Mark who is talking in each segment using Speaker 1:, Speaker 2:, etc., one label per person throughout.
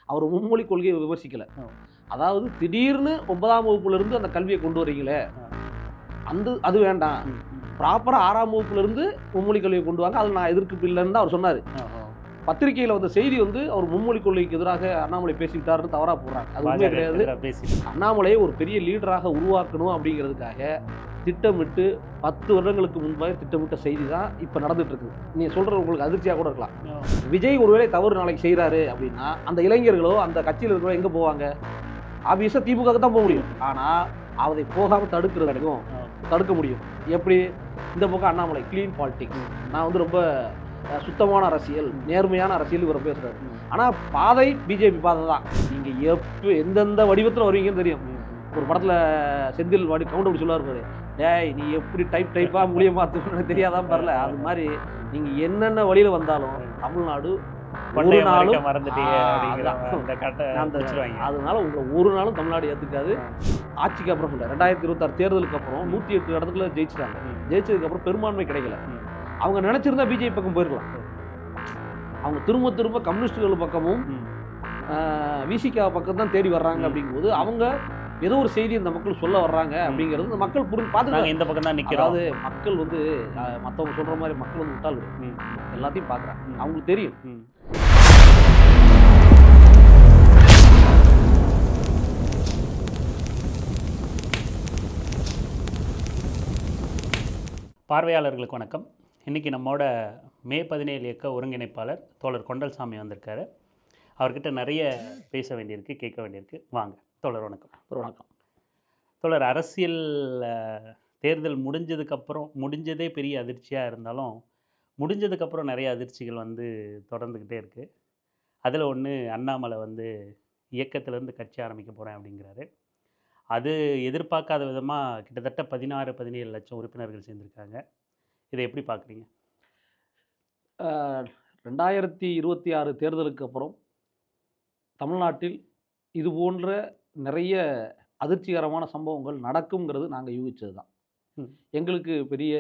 Speaker 1: அவர் மும்மொழி கொள்கையை விமர்சிக்கல. அதாவது திடீர்னு 9ஆம் வகுப்புல இருந்து அந்த கல்வியை கொண்டு வரீங்களே, அது வேண்டாம். ப்ராப்பரா 6ஆம் வகுப்புல இருந்து மும்மொழி கல்வியை கொண்டு வாங்க, அதில் நான் எதிர்ப்பு இல்லைன்னு தான் அவர் சொன்னார். பத்திரிகையில் வந்த செய்தி வந்து அவர் மும்மொழி கொள்கைக்கு எதிராக அண்ணாமலை பேசிவிட்டாருன்னு தவறாக போடுறாங்க. அது உண்மை கிடையாது. அண்ணாமலையை ஒரு பெரிய லீடராக உருவாக்கணும் அப்படிங்கிறதுக்காக திட்டமிட்டு 10 வருடங்களுக்கு முன்பாக திட்டமிட்ட செய்தி தான் இப்போ நடந்துட்டு இருக்குது. நீங்கள் சொல்கிற உங்களுக்கு அதிர்ச்சியாக கூட இருக்கலாம். விஜய் ஒருவேளை தவறு நாளைக்கு செய்கிறாரு அப்படின்னா அந்த இளைஞர்களோ அந்த கட்சியில் இருக்கிறவங்க எங்கே போவாங்க? ஆப்வியஸாக திமுக தான் போக முடியும். ஆனால் அதை போகாமல் தடுக்கிறதுக்கும் தடுக்க முடியும். எப்படி? இந்த பக்கம் அண்ணாமலை க்ளீன் பாலிடிக்ஸ், நான் வந்து ரொம்ப சுத்தமான அரசியல், நேர்மையான அரசியல் இவரை பேசுகிறாரு. ஆனால் பாதை பிஜேபி பாதை தான். நீங்கள் எந்தெந்த வடிவத்தில் வருவீங்கன்னு தெரியும். ஒரு படத்தில் செந்தில் கவுண்ட் அப்படி சொல்லுவார் பாரு, டேய் நீ எப்படி டைப்பாக மொழியை மாற்றுன்னு தெரியாதான் பாருல. அது மாதிரி நீங்கள் என்னென்ன வழியில் வந்தாலும் தமிழ்நாடு ஒரு நாளும் அதனால உங்களை ஒரு நாளும் தமிழ்நாடு ஏற்றுக்காது. ஆட்சிக்கு அப்புறம் இல்லை, 2026 தேர்தலுக்கு அப்புறம் 108 இடத்துல ஜெயிச்சிட்டாங்க. ஜெயிச்சதுக்கப்புறம் பெரும்பான்மை கிடைக்கல. அவங்க நினைச்சிருந்தா பிஜேபி பக்கம் போயிருக்கலாம். அவங்க திரும்ப கம்யூனிஸ்டுகள் பக்கமும் விசிகா பக்கம் தான் தேடி வர்றாங்க. அப்படிங்கும்போது அவங்க ஏதோ ஒரு செய்தி இந்த மக்கள் சொல்ல வர்றாங்க அப்படிங்கிறது இந்த மக்கள் பார்த்துட்டு இந்த பக்கம் தான் நிற்கிறோம். அதாவது மக்கள் வந்து மற்றவங்க சொல்ற மாதிரி மக்கள் வந்து முட்டாள் எல்லாத்தையும் பார்க்குறாங்க. அவங்களுக்கு தெரியும்.
Speaker 2: பார்வையாளர்களுக்கு வணக்கம். இன்றைக்கி நம்மோட மே 17 இயக்க ஒருங்கிணைப்பாளர் தோழர் கொண்டல்சாமி வந்திருக்காரு. அவர்கிட்ட நிறைய பேச வேண்டியிருக்கு, கேட்க வேண்டியிருக்கு. வாங்க தோழர். வணக்கம்.
Speaker 1: வணக்கம்
Speaker 2: தோழர். அரசியல் தேர்தல் முடிஞ்சதே பெரிய அதிர்ச்சியாக இருந்தாலும் முடிஞ்சதுக்கப்புறம் நிறைய அதிர்ச்சிகள் வந்து தொடர்ந்துக்கிட்டே இருக்குது. அதில் ஒன்று அண்ணாமலை வந்து இயக்கத்திலேருந்து கட்சி ஆரம்பிக்க போகிறேன் அப்படிங்கிறாரு. அது எதிர்பார்க்காத விதமாக கிட்டத்தட்ட 16-17 லட்சம் உறுப்பினர்கள் சேர்ந்துருக்காங்க. இதை எப்படி பார்க்குறீங்க?
Speaker 1: 2026 தேர்தலுக்கு அப்புறம் தமிழ்நாட்டில் இது போன்ற நிறைய அதிர்ச்சிகரமான சம்பவங்கள் நடக்குங்கிறது நாங்கள் யூகிச்சது தான். எங்களுக்கு பெரிய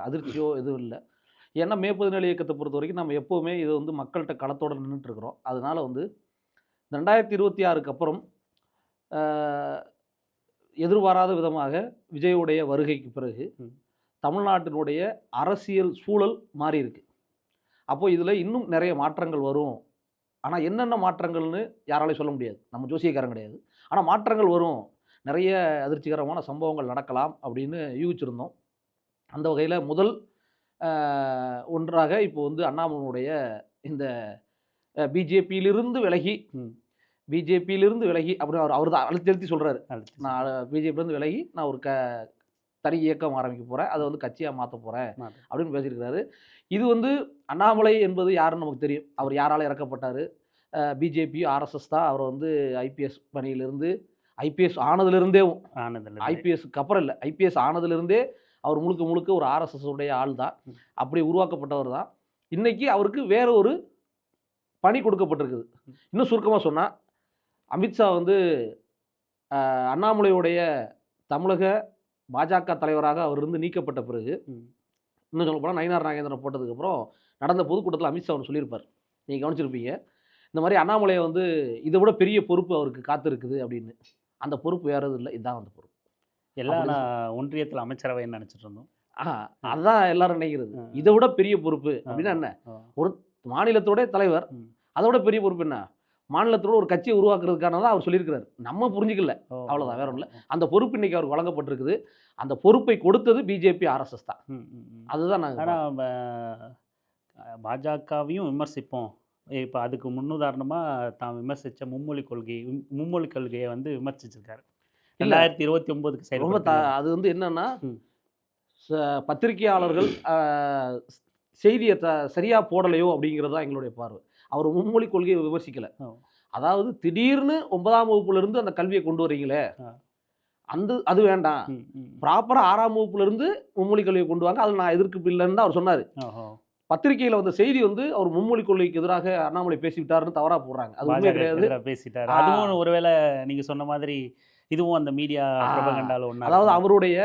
Speaker 1: அதிர்ச்சியோ எதுவும் இல்லை. ஏன்னா மே 17 இயக்கத்தை பொறுத்த வரைக்கும் நம்ம எப்போவுமே இது வந்து மக்கள்கிட்ட களத்தோடு நின்றுட்டுருக்குறோம். அதனால் வந்து 2026க்கு அப்புறம் எதிர்பாராத விதமாக விஜயுடைய வருகைக்கு பிறகு தமிழ்நாட்டினுடைய அரசியல் சூழல் மாறி இருக்கு. அப்போது இதில் இன்னும் நிறைய மாற்றங்கள் வரும். ஆனால் என்னென்ன மாற்றங்கள்னு யாராலையும் சொல்ல முடியாது, நம்ம ஜோசியக்காரன் கிடையாது. ஆனால் மாற்றங்கள் வரும், நிறைய அதிர்ச்சிகரமான சம்பவங்கள் நடக்கலாம் அப்படின்னு யூகிச்சிருந்தோம். அந்த வகையில் முதல் ஒன்றாக இப்போ வந்து அண்ணாமலையுடைய இந்த பிஜேபியிலிருந்து விலகி அப்படின்னு அவர் தான் அழுத்தி சொல்கிறாரு. நான் பிஜேபியிலேருந்து விலகி நான் ஒரு தனி இயக்கம் ஆரம்பிக்க போகிறேன், அதை வந்து கட்சியாக மாற்ற போகிறேன் அப்படின்னு பேசியிருக்கிறாரு. இது வந்து அண்ணாமலை என்பது யாருன்னு நமக்கு தெரியும். அவர் யாரால் இறக்கப்பட்டார்? பிஜேபி ஆர்எஸ்எஸ் தான் அவரை வந்து ஐபிஎஸ் பணியிலிருந்து ஐபிஎஸ் ஐபிஎஸ்க்கு அப்புறம் இல்லை, ஐபிஎஸ் ஆனதுலேருந்தே அவர் முழுக்க ஒரு ஆர்எஸ்எஸ் உடைய ஆள் தான். அப்படி உருவாக்கப்பட்டவர் தான். இன்றைக்கி அவருக்கு வேற ஒரு பணி கொடுக்கப்பட்டிருக்குது. இன்னும் சுருக்கமாக சொன்னால், அமித்ஷா வந்து அண்ணாமலையுடைய தமிழக பாஜக தலைவராக அவர் இருந்து நீக்கப்பட்ட பிறகு, இன்னும் சொல்ல போனால் நயினார் நாகேந்திரன் போட்டதுக்கப்புறம் நடந்த பொதுக்கூட்டத்தில் அமித்ஷா ஒன்று சொல்லியிருப்பார், நீங்கள் கவனிச்சிருப்பீங்க. இந்த மாதிரி அண்ணாமலையை வந்து இதை விட பெரிய பொறுப்பு அவருக்கு காத்திருக்குது அப்படின்னு. அந்த பொறுப்பு வேறு எதுவும் இல்லை, இதுதான் அந்த பொறுப்பு.
Speaker 2: எல்லாம் ஒன்றியத்தில் அமைச்சரவைன்னு நினச்சிட்டு இருந்தோம்.
Speaker 1: அதுதான் எல்லாரும் நினைக்கிறது. இதை விட பெரிய பொறுப்பு அப்படின்னா என்ன? ஒரு மாநிலத்தோட தலைவர், அதோட பெரிய பொறுப்பு என்ன? மாநிலத்தோட ஒரு கட்சியை உருவாக்குறதுக்கானதான் அவர் சொல்லியிருக்கிறார். நம்ம புரிஞ்சுக்கல, அவ்வளோதான், வேற ஒன்றும் இல்லை. அந்த பொறுப்பு இன்னைக்கு அவருக்கு வழங்கப்பட்டிருக்குது. அந்த பொறுப்பை கொடுத்தது பிஜேபி ஆர்எஸ்எஸ் தான். அதுதான் நாங்கள்.
Speaker 2: ஆனால் பாஜகவையும் விமர்சிப்போம். இப்போ அதுக்கு முன்னுதாரணமாக தான் விமர்சித்த மும்மொழி கொள்கையை வந்து விமர்சிச்சிருக்காரு 2029க்கு.
Speaker 1: ரொம்ப அது வந்து என்னன்னா, பத்திரிகையாளர்கள் செய்தியை சரியாக போடலையோ அப்படிங்கிறது தான் எங்களுடைய பார்வை. அவர் மும்மொழி கொள்கையை விமர்சிக்கலை. அதாவது திடீர்னு 9ஆம் வகுப்புலேருந்து அந்த கல்வியை கொண்டு வரீங்களே, அது வேண்டாம். ப்ராப்பராக 6ஆம் வகுப்புலேருந்து மும்மொழி கல்வியை கொண்டு வாங்க, அதில் நான் எதிர்ப்பு இல்லைன்னு தான் அவர் சொன்னார். பத்திரிகையில் வந்த செய்தி வந்து அவர் மும்மொழி கொள்கைக்கு எதிராக அண்ணாமலை பேசிவிட்டாருன்னு தவறாக போடுறாங்க. அது உண்மை கிடையாது.
Speaker 2: பேசிட்டார். அதுவும் ஒருவேளை நீங்கள் சொன்ன மாதிரி இதுவும் அந்த மீடியா ப்ரொபகண்டால ஒன்று.
Speaker 1: அதாவது அவருடைய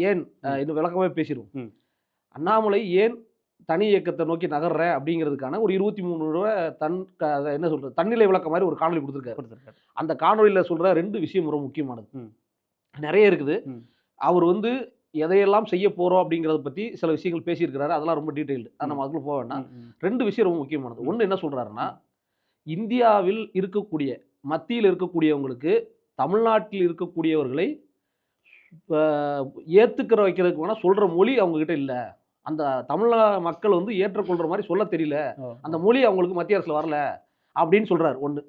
Speaker 1: ஏன் இன்னும் விளக்கமாக பேசிடுவோம். அண்ணாமலை ஏன் தனி இயக்கத்தை நோக்கி நகர்றேன் அப்படிங்கிறதுக்கான ஒரு 23 ரூபா என்ன சொல்றது தன்னிலை விளக்க மாதிரி ஒரு காணொலி கொடுத்துருக்காரு. அந்த காணொலியில் சொல்ற 2 விஷயம் ரொம்ப முக்கியமானது. நிறைய இருக்குது. அவர் வந்து எதையெல்லாம் செய்ய போறோம் அப்படிங்கிறத பத்தி சில விஷயங்கள் பேசியிருக்கிறாரு. அதெல்லாம் ரொம்ப டீட்டெயில்டு. நம்ம அதுக்குள்ள போக வேண்டாம். 2 விஷயம் ரொம்ப முக்கியமானது. ஒன்று என்ன சொல்றாருன்னா, இந்தியாவில் இருக்கக்கூடிய மத்தியில் இருக்கக்கூடியவங்களுக்கு தமிழ்நாட்டில் இருக்கக்கூடியவர்களை ஏத்துக்கிற வைக்கிறதுக்கு வேணா சொல்ற மொழி அவங்க கிட்ட இல்ல. அந்த தமிழ் மக்கள் வந்து ஏற்றுக்கொள்ற மாதிரி சொல்ல தெரியல. அந்த மொழி அவங்களுக்கு மத்திய அரசுல வரல அப்படின்னு சொல்றாரு. ஒன்று.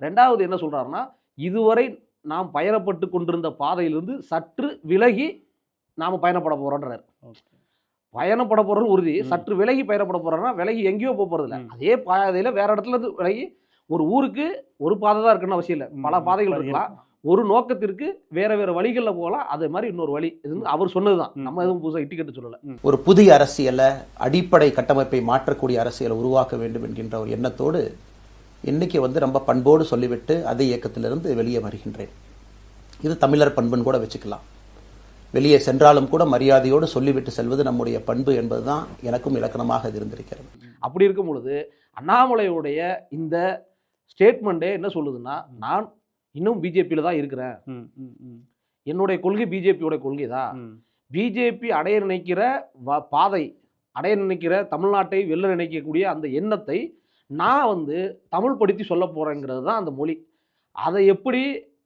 Speaker 1: 2வது என்ன சொல்றாருன்னா, இதுவரை நாம் பயணப்பட்டு கொண்டிருந்த பாதையிலிருந்து சற்று விலகி நாம பயணப்பட போறோன்றாரு. பயணப்பட போறது உறுதி. சற்று விலகி பயணப்பட போறோம்னா விலகி எங்கேயோ போறது இல்லை. அதே பாதையில வேற இடத்துல இருந்து விலகி ஒரு ஊருக்கு ஒரு பாதை தான் இருக்குன்னு அவசியம் இல்லை. பல பாதைகள் இருக்கலாம். ஒரு நோக்கத்திற்கு வேற வேற வழிகளில் போகலாம். அதே மாதிரி இன்னொரு வழி இது அவர் சொன்னதுதான். நம்ம எதுவும் புதுசாக இட்டிக்கெட்டு சொல்லலை.
Speaker 3: ஒரு புதிய அரசியலை அடிப்படை கட்டமைப்பை மாற்றக்கூடிய அரசியலை உருவாக்க வேண்டும் என்கின்ற ஒரு எண்ணத்தோடு இன்னைக்கு வந்து ரொம்ப பண்போடு சொல்லிவிட்டு அதே இயக்கத்திலிருந்து வெளியே வருகின்றேன். இது தமிழர் பண்புன்னு கூட வச்சுக்கலாம். வெளியே சென்றாலும் கூட மரியாதையோடு சொல்லிவிட்டு செல்வது நம்முடைய பண்பு என்பதுதான் எனக்கும் இலக்கணமாக இருந்திருக்கிறது.
Speaker 1: அப்படி இருக்கும் பொழுது அண்ணாமலையுடைய இந்த ஸ்டேட்மெண்ட்டே என்ன சொல்லுதுன்னா, நான் இன்னும் பிஜேபியில தான் இருக்கிறேன். என்னுடைய கொள்கை பிஜேபியோட கொள்கை தான். பிஜேபி அடைய நினைக்கிற பாதை, அடைய நினைக்கிற தமிழ்நாட்டை வெல்ல நினைக்கக்கூடிய அந்த எண்ணத்தை நான் வந்து தமிழ் படுத்தி சொல்ல போறேங்கிறது தான் அந்த மொழி. அதை எப்படி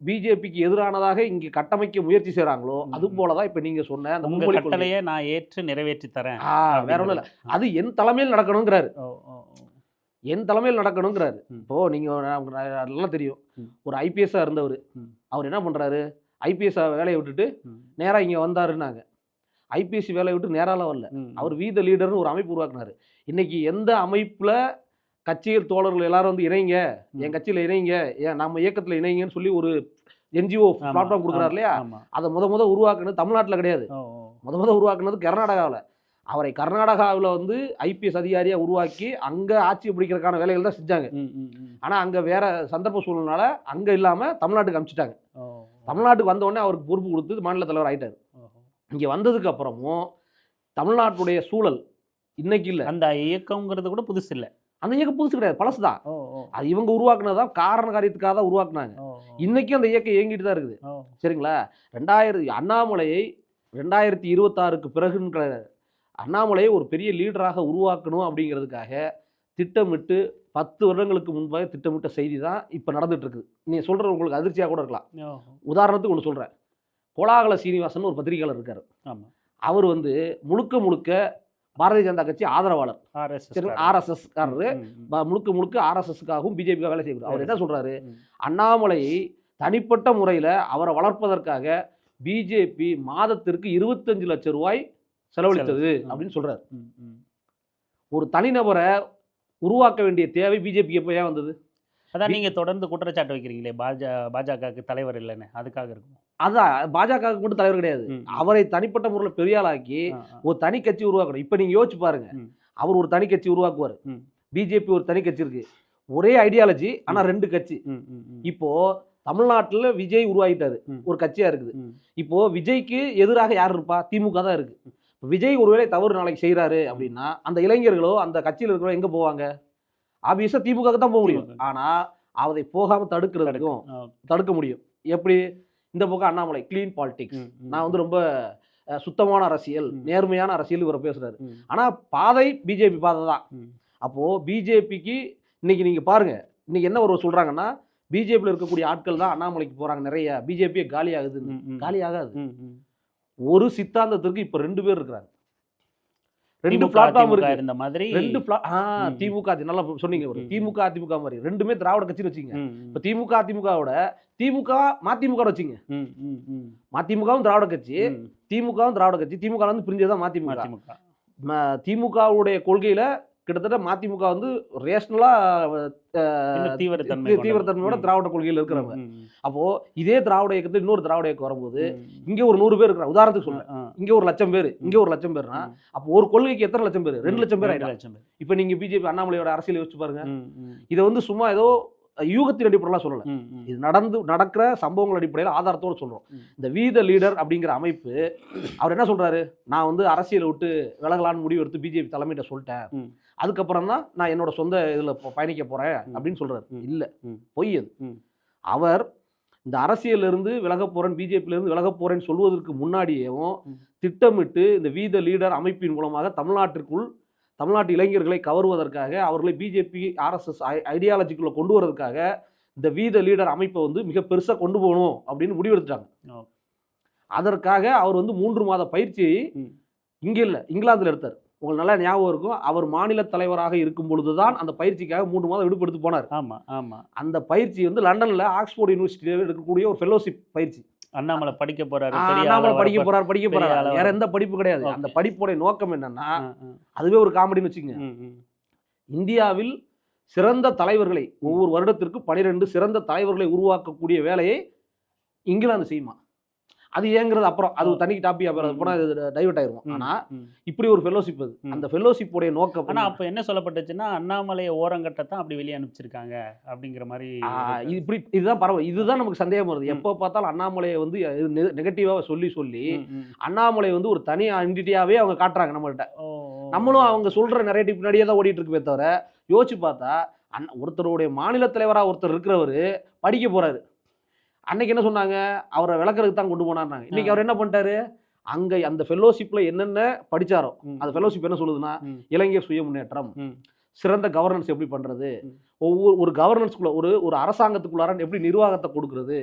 Speaker 1: பிஜேபிக்கு எதிரானதாக இங்கே கட்டமைக்க முயற்சி செய்றாங்களோ அது போலதான் இப்ப நீங்க சொன்ன அந்த மும்மொழி
Speaker 2: கட்டளையை நான் ஏற்று நிறைவேற்றி தரேன்.
Speaker 1: வேற ஒன்றும் இல்லை. அது என் தலைமையில் நடக்கணுங்கிறாரு. என் தலைமையில் நடக்கணுங்கிறாரு. இப்போ நீங்க நல்லா தெரியும், ஒரு ஐபிஎஸ்ஸா இருந்தவர் அவர் என்ன பண்றாரு, ஐபிஎஸ் வேலையை விட்டுட்டு நேரா இங்க வந்தாருன்னாங்க. ஐபிஎஸ் வேலையை விட்டு நேரால வரல. அவர் வி த லீடர்னு ஒரு அமைப்பு உருவாக்குனாரு. இன்னைக்கு எந்த அமைப்புல கட்சிகள் தோழர்கள் எல்லாரும் வந்து இணைங்க, என் கட்சியில இணைங்க, நம்ம இயக்கத்துல இணைங்கன்னு சொல்லி ஒரு என்ஜிஓ பிளாட்ஃபார்ம் கொடுக்குறாரு இல்லையா, அதை முத உருவாக்குனது தமிழ்நாட்டில் கிடையாது. முத உருவாக்குனது கர்நாடகாவில். அவரை கர்நாடகாவில் வந்து ஐபிஎஸ் அதிகாரியா உருவாக்கி அங்க ஆட்சி பிடிக்கிறதுக்கான வேலைகள் தான் செஞ்சாங்க. ஆனா அங்க வேற சந்தர்ப்ப சூழ்நிலை அங்க இல்லாம தமிழ்நாட்டுக்கு அனுப்பிச்சிட்டாங்க. தமிழ்நாட்டுக்கு வந்த உடனே அவருக்கு பொறுப்பு கொடுத்து மாநில தலைவர் ஆயிட்டாரு. இங்க வந்ததுக்கு அப்புறமும் தமிழ்நாட்டுடைய சூழல் இன்னைக்கு இல்லை.
Speaker 2: அந்த இயக்கம்ங்கிறது கூட புதுசு இல்லை.
Speaker 1: அந்த இயக்கம் புதுசு கிடையாது, பழசுதான். அது இவங்க உருவாக்குனதான், காரண காரியத்துக்காக தான் உருவாக்குனாங்க. இன்னைக்கும் அந்த இயக்கம் இயங்கிட்டு தான் இருக்குது. சரிங்களா? அண்ணாமலையை 2026க்கு பிறகுன்ற அண்ணாமலையை ஒரு பெரிய லீடராக உருவாக்கணும் அப்படிங்கிறதுக்காக திட்டமிட்டு 10 வருடங்களுக்கு முன்பாக திட்டமிட்ட செய்தி தான் இப்போ நடந்துட்டு இருக்குது. நீ சொல்ற உங்களுக்கு அதிர்ச்சியாக கூட இருக்கலாம். உதாரணத்துக்கு ஒன்று சொல்றேன். கோலாகல சீனிவாசன் ஒரு பத்திரிகையாளர் இருக்காரு. அவர் வந்து முழுக்க பாரதிய ஜனதா கட்சி ஆதரவாளர், ஆர்எஸ்எஸ் காரரு, முழுக்க ஆர்எஸ்எஸ்க்காகவும் பிஜேபிக்காக வேலை செய்யக்கூடாது. அவர் என்ன சொல்றாரு, அண்ணாமலையை தனிப்பட்ட முறையில் அவரை வளர்ப்பதற்காக பிஜேபி மாதத்திற்கு 25 லட்சம் ரூபாய் செலவழித்தது அப்படின்னு சொல்றாரு. ஒரு தனிநபரை உருவாக்க வேண்டிய தேவை பிஜேபிக்கு எப்போ ஏன் வந்தது?
Speaker 2: அதான் நீங்க தொடர்ந்து குற்றச்சாட்டு வைக்கிறீங்களே பாஜகவுக்கு தலைவர் இல்லைன்னு, அதுக்காக இருக்கும்.
Speaker 1: அதான் பாஜகவுக்கு மட்டும் தலைவர் கிடையாது. அவரை தனிப்பட்ட முறையில் பெரியாளாக்கி ஒரு தனி கட்சி உருவாக்கணும். இப்ப நீங்க யோசிச்சு பாருங்க, அவர் ஒரு தனி கட்சி உருவாக்குவார், பிஜேபி ஒரு தனி கட்சி இருக்கு, ஒரே ஐடியாலஜி ஆனா 2 கட்சி. இப்போ தமிழ்நாட்டில் விஜய் உருவாகிட்டாரு, ஒரு கட்சியா இருக்குது. இப்போ விஜய்க்கு எதிராக யார் இருப்பா? திமுக தான் இருக்கு. விஜய் ஒருவேளை தவறு நாளைக்கு செய்யறாரு அப்படின்னா அந்த இளைஞர்களோ அந்த கட்சியில் இருக்கிறவங்க எங்க போவாங்க? ஆப்வியஸா திமுக தான் போக முடியும். ஆனா அதை போகாம தடுக்கிறதுக்கும் தடுக்க முடியும். எப்படி? இந்த பக்கம் அண்ணாமலை கிளீன் பாலிடிக்ஸ், நான் வந்து ரொம்ப சுத்தமான அரசியல், நேர்மையான அரசியல் இவரை பேசுறாரு. ஆனா பாதை பிஜேபி பாதை தான். அப்போ பிஜேபிக்கு இன்னைக்கு நீங்க பாருங்க, இன்னைக்கு என்ன ஒரு சொல்றாங்கன்னா, பிஜேபியில் இருக்கக்கூடிய ஆட்கள் தான் அண்ணாமலைக்கு போறாங்க நிறைய, பிஜேபியே காலி ஆகுது. காலி ஆகாது. ஒரு சித்தாந்தத்திற்கு இப்ப 2 பேர் இருக்கிறாங்க. 2 பிளாட்ஃபார்ம் இருக்கு. இந்த மாதிரி 2 திமுக நல்லா சொன்னீங்க. ஒரு திமுக அதிமுக மாதிரி 2மே திராவிட கட்சின்னு வச்சுங்க. இப்ப திமுக அதிமுகவோட திமுக மதிமுக வச்சுங்க. மதிமுகவும் திராவிட கட்சி, திமுகவும் திராவிட கட்சி. திமுக வந்து பிரிஞ்சதுதான் மதிமுக. திமுகவுடைய கொள்கையில கிட்டத்தட்ட மதிமுக வந்து ரேஷனலா தீவிரத்தன்மையோட திராவிட கொள்கையில் இருக்கிறவங்க. அப்போ இதே திராவிட இயக்கத்தில் இன்னொரு திராவிட இயக்கம் வரும்போது இங்க ஒரு 100 பேர் இருக்கிறாங்க. உதாரணத்துக்கு சொல்றேன், இங்க 1 லட்சம் பேர், இங்க 1 லட்சம் பேர்னா அப்போ ஒரு கொள்கைக்கு எத்தனை லட்சம் பேர்? 2 லட்சம் பேர் ஆயிடும். இப்ப நீங்க பிஜேபி அண்ணாமலையோட அரசியல் யோசிச்சு பாருங்க. இதை வந்து சும்மா ஏதோ யூகத்தின் அடிப்படையில் சொல்லலை, இது நடக்கிற சம்பவங்கள் அடிப்படையில் ஆதாரத்தோடு சொல்கிறோம். இந்த வி த லீடர் அப்படிங்கிற அமைப்பு அவர் என்ன சொல்கிறாரு, நான் வந்து அரசியலை விட்டு விலகலான்னு முடிவு எடுத்து பிஜேபி தலைமையிட்ட சொல்லிட்டேன், அதுக்கப்புறம் தான் நான் என்னோட சொந்த இதில் பயணிக்க போகிறேன் அப்படின்னு சொல்கிறாரு. இல்லை, பொய் அது. அவர் இந்த அரசியலிருந்து விலக போகிறேன், பிஜேபியிலேருந்து விலக போகிறேன்னு சொல்வதற்கு முன்னாடியேவும் திட்டமிட்டு இந்த வி த லீடர் அமைப்பின் மூலமாக தமிழ்நாட்டு இளைஞர்களை கவருவதற்காக, அவர்களை பிஜேபி ஆர்எஸ்எஸ் ஐடியாலஜிக்குள்ளே கொண்டு வரதுக்காக இந்த வி த லீடர் அமைப்பை வந்து மிக பெருசாக கொண்டு போகணும் அப்படின்னு முடிவெடுத்துட்டாங்க. அதற்காக அவர் வந்து 3 மாத பயிற்சியை இங்கே இல்லை, இங்கிலாந்தில் எடுத்தார். உங்களுக்கு நல்லா ஞாபகம் இருக்கும், அவர் மாநில தலைவராக இருக்கும் பொழுதுதான் அந்த பயிற்சிக்காக 3 மாதம் விடுப்பு எடுத்து போனார். அந்த பயிற்சி வந்து லண்டனில் ஆக்ஸ்போர்ட் யூனிவர்சிட்டியில் எடுக்கக்கூடிய ஒரு ஃபெல்லோஷிப் பயிற்சி.
Speaker 2: அண்ணாமலை படிக்க போறாரு,
Speaker 1: படிக்க போறாரு, வேற எந்த படிப்பு கிடையாது. அந்த படிப்புடைய நோக்கம் என்னன்னா, அதுவே ஒரு காமெடின்னு வச்சுக்கோங்க. இந்தியாவில் சிறந்த தலைவர்களை ஒவ்வொரு வருடத்திற்கு 12 சிறந்த தலைவர்களை உருவாக்கக்கூடிய வேலையை இங்கிலாந்து செய்யுமா. அது ஏங்கிறது அப்புறம் அது தனி டாபிக், அப்புறம் போனால் டைவர்ட் ஆயிரும். ஆனால் இப்படி ஒரு ஃபெல்லோஷிப், அது அந்த ஃபெல்லோஷிப்புடைய நோக்கம்.
Speaker 2: ஆனால் அப்போ என்ன சொல்லப்பட்டுச்சுன்னா, அண்ணாமலையை ஓரங்கட்டத்தான் அப்படி வெளியே அனுப்பிச்சிருக்காங்க அப்படிங்கிற மாதிரி.
Speaker 1: இப்படி இதுதான் பரவாயில்ல, இதுதான் நமக்கு சந்தேகம் வருது. எப்போ பார்த்தாலும் அண்ணாமலையை வந்து நெகட்டிவாக சொல்லி அண்ணாமலை வந்து ஒரு தனி ஐடென்டிட்டியாகவே அவங்க காட்டுறாங்க நம்மள்கிட்ட. நம்மளும் அவங்க சொல்கிற நரேட்டிவ் பின்னாடியே தான் ஓடிட்டு இருக்குமே தவிர, யோசிச்சு பார்த்தா ஒருத்தருடைய மாநில தலைவராக ஒருத்தர் இருக்கிறவர் படிக்க போகிறாரு. அன்னைக்கு என்ன சொன்னாங்க, அவரை விளக்குறதுக்கு தான் கொண்டு போனார்னாங்க. இன்னைக்கு அவர் என்ன பண்ணிட்டாரு, அங்கே அந்த ஃபெல்லோஷிப்ல என்னென்ன படிச்சாரோ அந்த ஃபெல்லோஷிப் என்ன சொல்லுதுன்னா, இளைஞர் சுய முன்னேற்றம், சிறந்த கவர்னன்ஸ் எப்படி பண்றது, ஒரு கவர்னன்ஸ்குள்ள ஒரு அரசாங்கத்துக்குள்ளார எப்படி நிர்வாகத்தை கொடுக்கறது,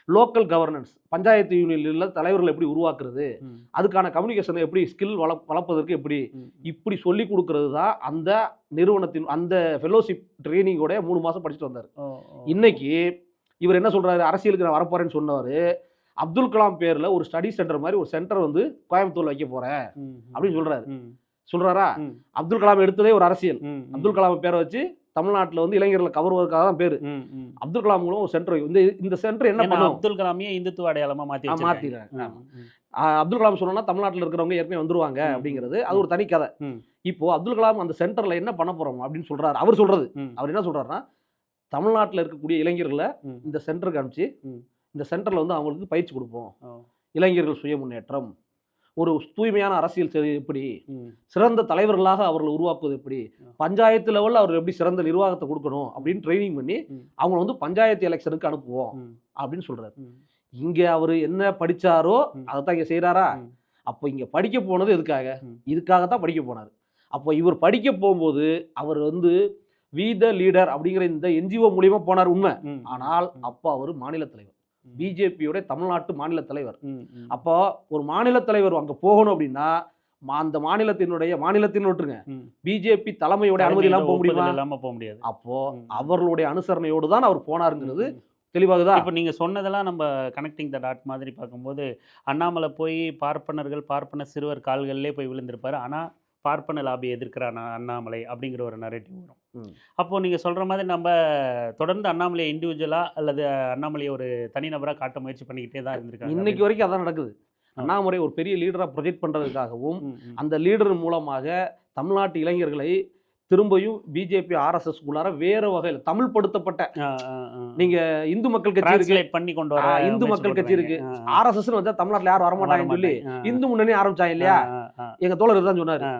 Speaker 1: லோக்கல் கவர்னன்ஸ், பஞ்சாயத்து யூனியனில் தலைவர்கள் எப்படி உருவாக்குறது, அதுக்கான கம்யூனிகேஷனை எப்படி ஸ்கில் வளர்ப்பதற்கு இப்படி சொல்லி கொடுக்கறது தான் அந்த நிறுவனத்தின் அந்த ஃபெல்லோஷிப் ட்ரைனிங்கோட 3 மாதம் படிச்சுட்டு வந்தார். இன்னைக்கு இவர் என்ன சொல்றாரு, அரசியலுக்கு நான் வரப்போறேன்னு சொன்னவர் அப்துல் கலாம் பேர்ல ஒரு ஸ்டடி சென்டர் மாதிரி ஒரு சென்டர் வந்து கோயம்புத்தூர்ல வைக்க போறேன் அப்படின்னு சொல்றாரா. அப்துல் கலாம் எடுத்ததே ஒரு அரசியல். அப்துல் கலாம் பேரை வச்சு தமிழ்நாட்டில் வந்து இளைஞர்களை கவர்வதற்காக தான் பேரு. அப்துல் கலாம் மூலம் ஒரு சென்டர், இந்த சென்டர் என்ன பண்ணும்,
Speaker 2: அப்துல் கலாமையே இந்துத்துவ அடையாளமா மாத்திடுறாங்க.
Speaker 1: அப்துல் கலாம் சொன்னா தமிழ்நாட்டில் இருக்கிறவங்க ஏற்கனவே வந்துருவாங்க அப்படிங்கிறது அது ஒரு தனி கதை. இப்போ அப்துல் கலாம் அந்த சென்டர்ல என்ன பண்ண போறோம் அப்படின்னு சொல்றாரு. அவர் என்ன சொல்றாருன்னா, தமிழ்நாட்டில் இருக்கக்கூடிய இளைஞர்களை இந்த சென்டருக்கு அனுப்பிச்சு இந்த சென்டரில் வந்து அவங்களுக்கு பயிற்சி கொடுப்போம். இளைஞர்கள் சுய முன்னேற்றம், ஒரு தூய்மையான அரசியல் எப்படி, சிறந்த தலைவர்களாக அவர்களை உருவாக்குவது எப்படி, பஞ்சாயத்து லெவலில் அவர் எப்படி சிறந்த நிர்வாகத்தை கொடுக்கணும் அப்படின்னு ட்ரைனிங் பண்ணி அவங்கள வந்து பஞ்சாயத்து எலெக்ஷனுக்கு அனுப்புவோம் அப்படின்னு சொல்றாரு. இங்கே அவர் என்ன படிச்சாரோ அதைத்தான் இங்கே செய்கிறாரா. அப்போ இங்கே படிக்க போனது இதுக்காகத்தான் படிக்க போனார். அப்போ இவர் படிக்க போகும்போது அவர் வந்து வி த லீடர் அப்படிங்கிற இந்த என்ஜிஓ மூலியமா போனார் உண்மை. ஆனால் அப்போ அவர் மாநில தலைவர், பிஜேபியோட தமிழ்நாட்டு மாநில தலைவர். அப்போ ஒரு மாநில தலைவர் அங்க போகணும் அப்படின்னா அந்த மாநிலத்தின் விட்டுருங்க, பிஜேபி தலைமையோட அனுமதி இல்லாம போக முடியாது. அப்போ அவர்களுடைய அனுசரணையோடு தான் அவர் போனாருங்கிறது தெளிவாகுதா.
Speaker 2: இப்போ நீங்கள் சொன்னதெல்லாம் நம்ம கனெக்டிங் த டாட் மாதிரி பார்க்கும்போது, அண்ணாமலை போய் பார்ப்பன சிறுவர் கால்களிலே போய் விழுந்திருப்பாரு. ஆனால் பார்ப்பன லாபி எதிர்க்கிற அண்ணாமலை அப்படிங்கிற ஒரு நரேட்டிவ் வரும். அப்போது நீங்கள் சொல்கிற மாதிரி நம்ம தொடர்ந்து அண்ணாமலையை இண்டிவிஜுவலாக அல்லது அண்ணாமலையை ஒரு தனிநபராக காட்ட முயற்சி பண்ணிக்கிட்டே தான் இருந்திருக்காங்க.
Speaker 1: இன்னைக்கு வரைக்கும் அதான் நடக்குது. அண்ணாமலை ஒரு பெரிய லீடராக ப்ரொஜெக்ட் பண்ணுறதுக்காகவும் அந்த லீடர் மூலமாக தமிழ்நாட்டு இளைஞர்களை திரும்பியும் பிஜேபி ஆர்எஸ்எஸ் குள்ளார வேற வகையில் தமிழ் படுத்தப்பட்ட, நீங்க இந்து மக்கள் கட்சி இருக்கு,
Speaker 2: பண்ணி கொண்டு வர
Speaker 1: இந்து மக்கள் கட்சி இருக்கு, ஆர்எஸ்எஸ் வந்தா தமிழ்நாட்டில் யாரும் வரமாட்டாங்கன்னு சொல்லி இந்து முன்னணி ஆரம்பிச்சாங்க இல்லையா. எங்க தோழர் தான் சொன்னாரு,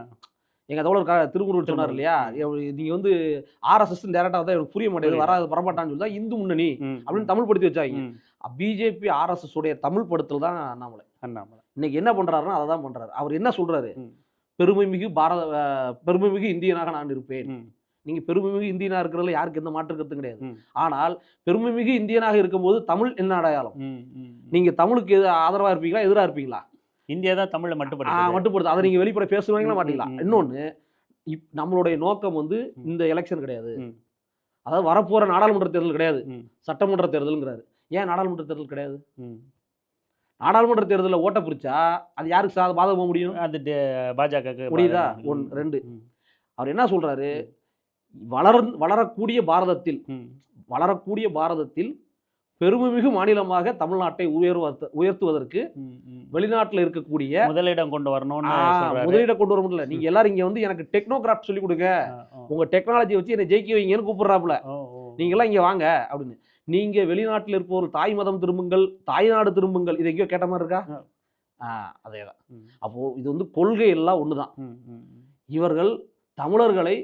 Speaker 1: எங்க தோழர் திருமுருகன் சொன்னார் இல்லையா, நீங்க வந்து ஆர்எஸ்எஸ் டேரக்டா தான் எனக்கு புரிய மாட்டேங்குது, வரமாட்டான்னு சொல்லி தான் இந்து முன்னணி அப்படின்னு தமிழ் படுத்தி வச்சாங்க. பிஜேபி ஆர்எஸ்எஸ் உடைய தமிழ் படுத்தல் தான் அண்ணாமலை. இன்னைக்கு என்ன பண்றாருன்னா அதை தான் பண்றாரு. அவர் என்ன சொல்றாரு, பெருமைமிகு இந்தியனாக நான் இருப்பேன். நீங்க பெருமைமிகு இந்தியனா இருக்கிறதுல யாருக்கு எந்த மாற்று கருத்தும் கிடையாது. ஆனால் பெருமைமிகு இந்தியனாக இருக்கும்போது தமிழ் என்ன அடையாளம், நீங்க தமிழுக்கு ஆதரவா இருப்பீங்களா எதிராக இருப்பீங்களா,
Speaker 2: இந்தியா தான் தமிழை மட்டுப்படுது,
Speaker 1: அதை நீங்க வெளிப்பட பேசுவாங்களா மாட்டீங்களா. இன்னொன்னு, நம்மளுடைய நோக்கம் வந்து இந்த எலெக்ஷன் கிடையாது, அதாவது வரப்போற நாடாளுமன்ற தேர்தல் கிடையாது, சட்டமன்ற தேர்தல்ங்கிறாரு. ஏன் நாடாளுமன்ற தேர்தல் கிடையாது? நாடாளுமன்ற தேர்தலில் ஓட்ட பிரிச்சா அது யாருக்கு பாதக முடியும்,
Speaker 2: அது பாஜக
Speaker 1: முடியுதா. 1 2 அவர் என்ன சொல்றாரு, வளரக்கூடிய பாரதத்தில் பெருமைமிகு மாநிலமாக தமிழ்நாட்டை உயர்த்துவதற்கு வெளிநாட்டில் இருக்கக்கூடிய
Speaker 2: முதலிடம் கொண்டு வரணும்.
Speaker 1: முதலிடம் கொண்டு வர முடியல, நீங்க எல்லாரும் இங்க வந்து எனக்கு டெக்னோகிராஃப்ட் சொல்லி கொடுங்க, உங்க டெக்னாலஜி வச்சு என்னை ஜெயிக்க வைங்கன்னு கூப்பிடுறாப்புல. நீங்களாம் இங்கே வாங்க அப்படின்னு. நீங்கள் வெளிநாட்டில் இருப்பவர்கள் தாய் மதம் திரும்புங்கள், தாய்நாடு திரும்புங்கள், இதை எங்கேயோ கேட்ட மாதிரி இருக்கா? அதே தான். அப்போது இது வந்து கொள்கை எல்லாம் ஒன்று தான். இவர்கள் தமிழர்களை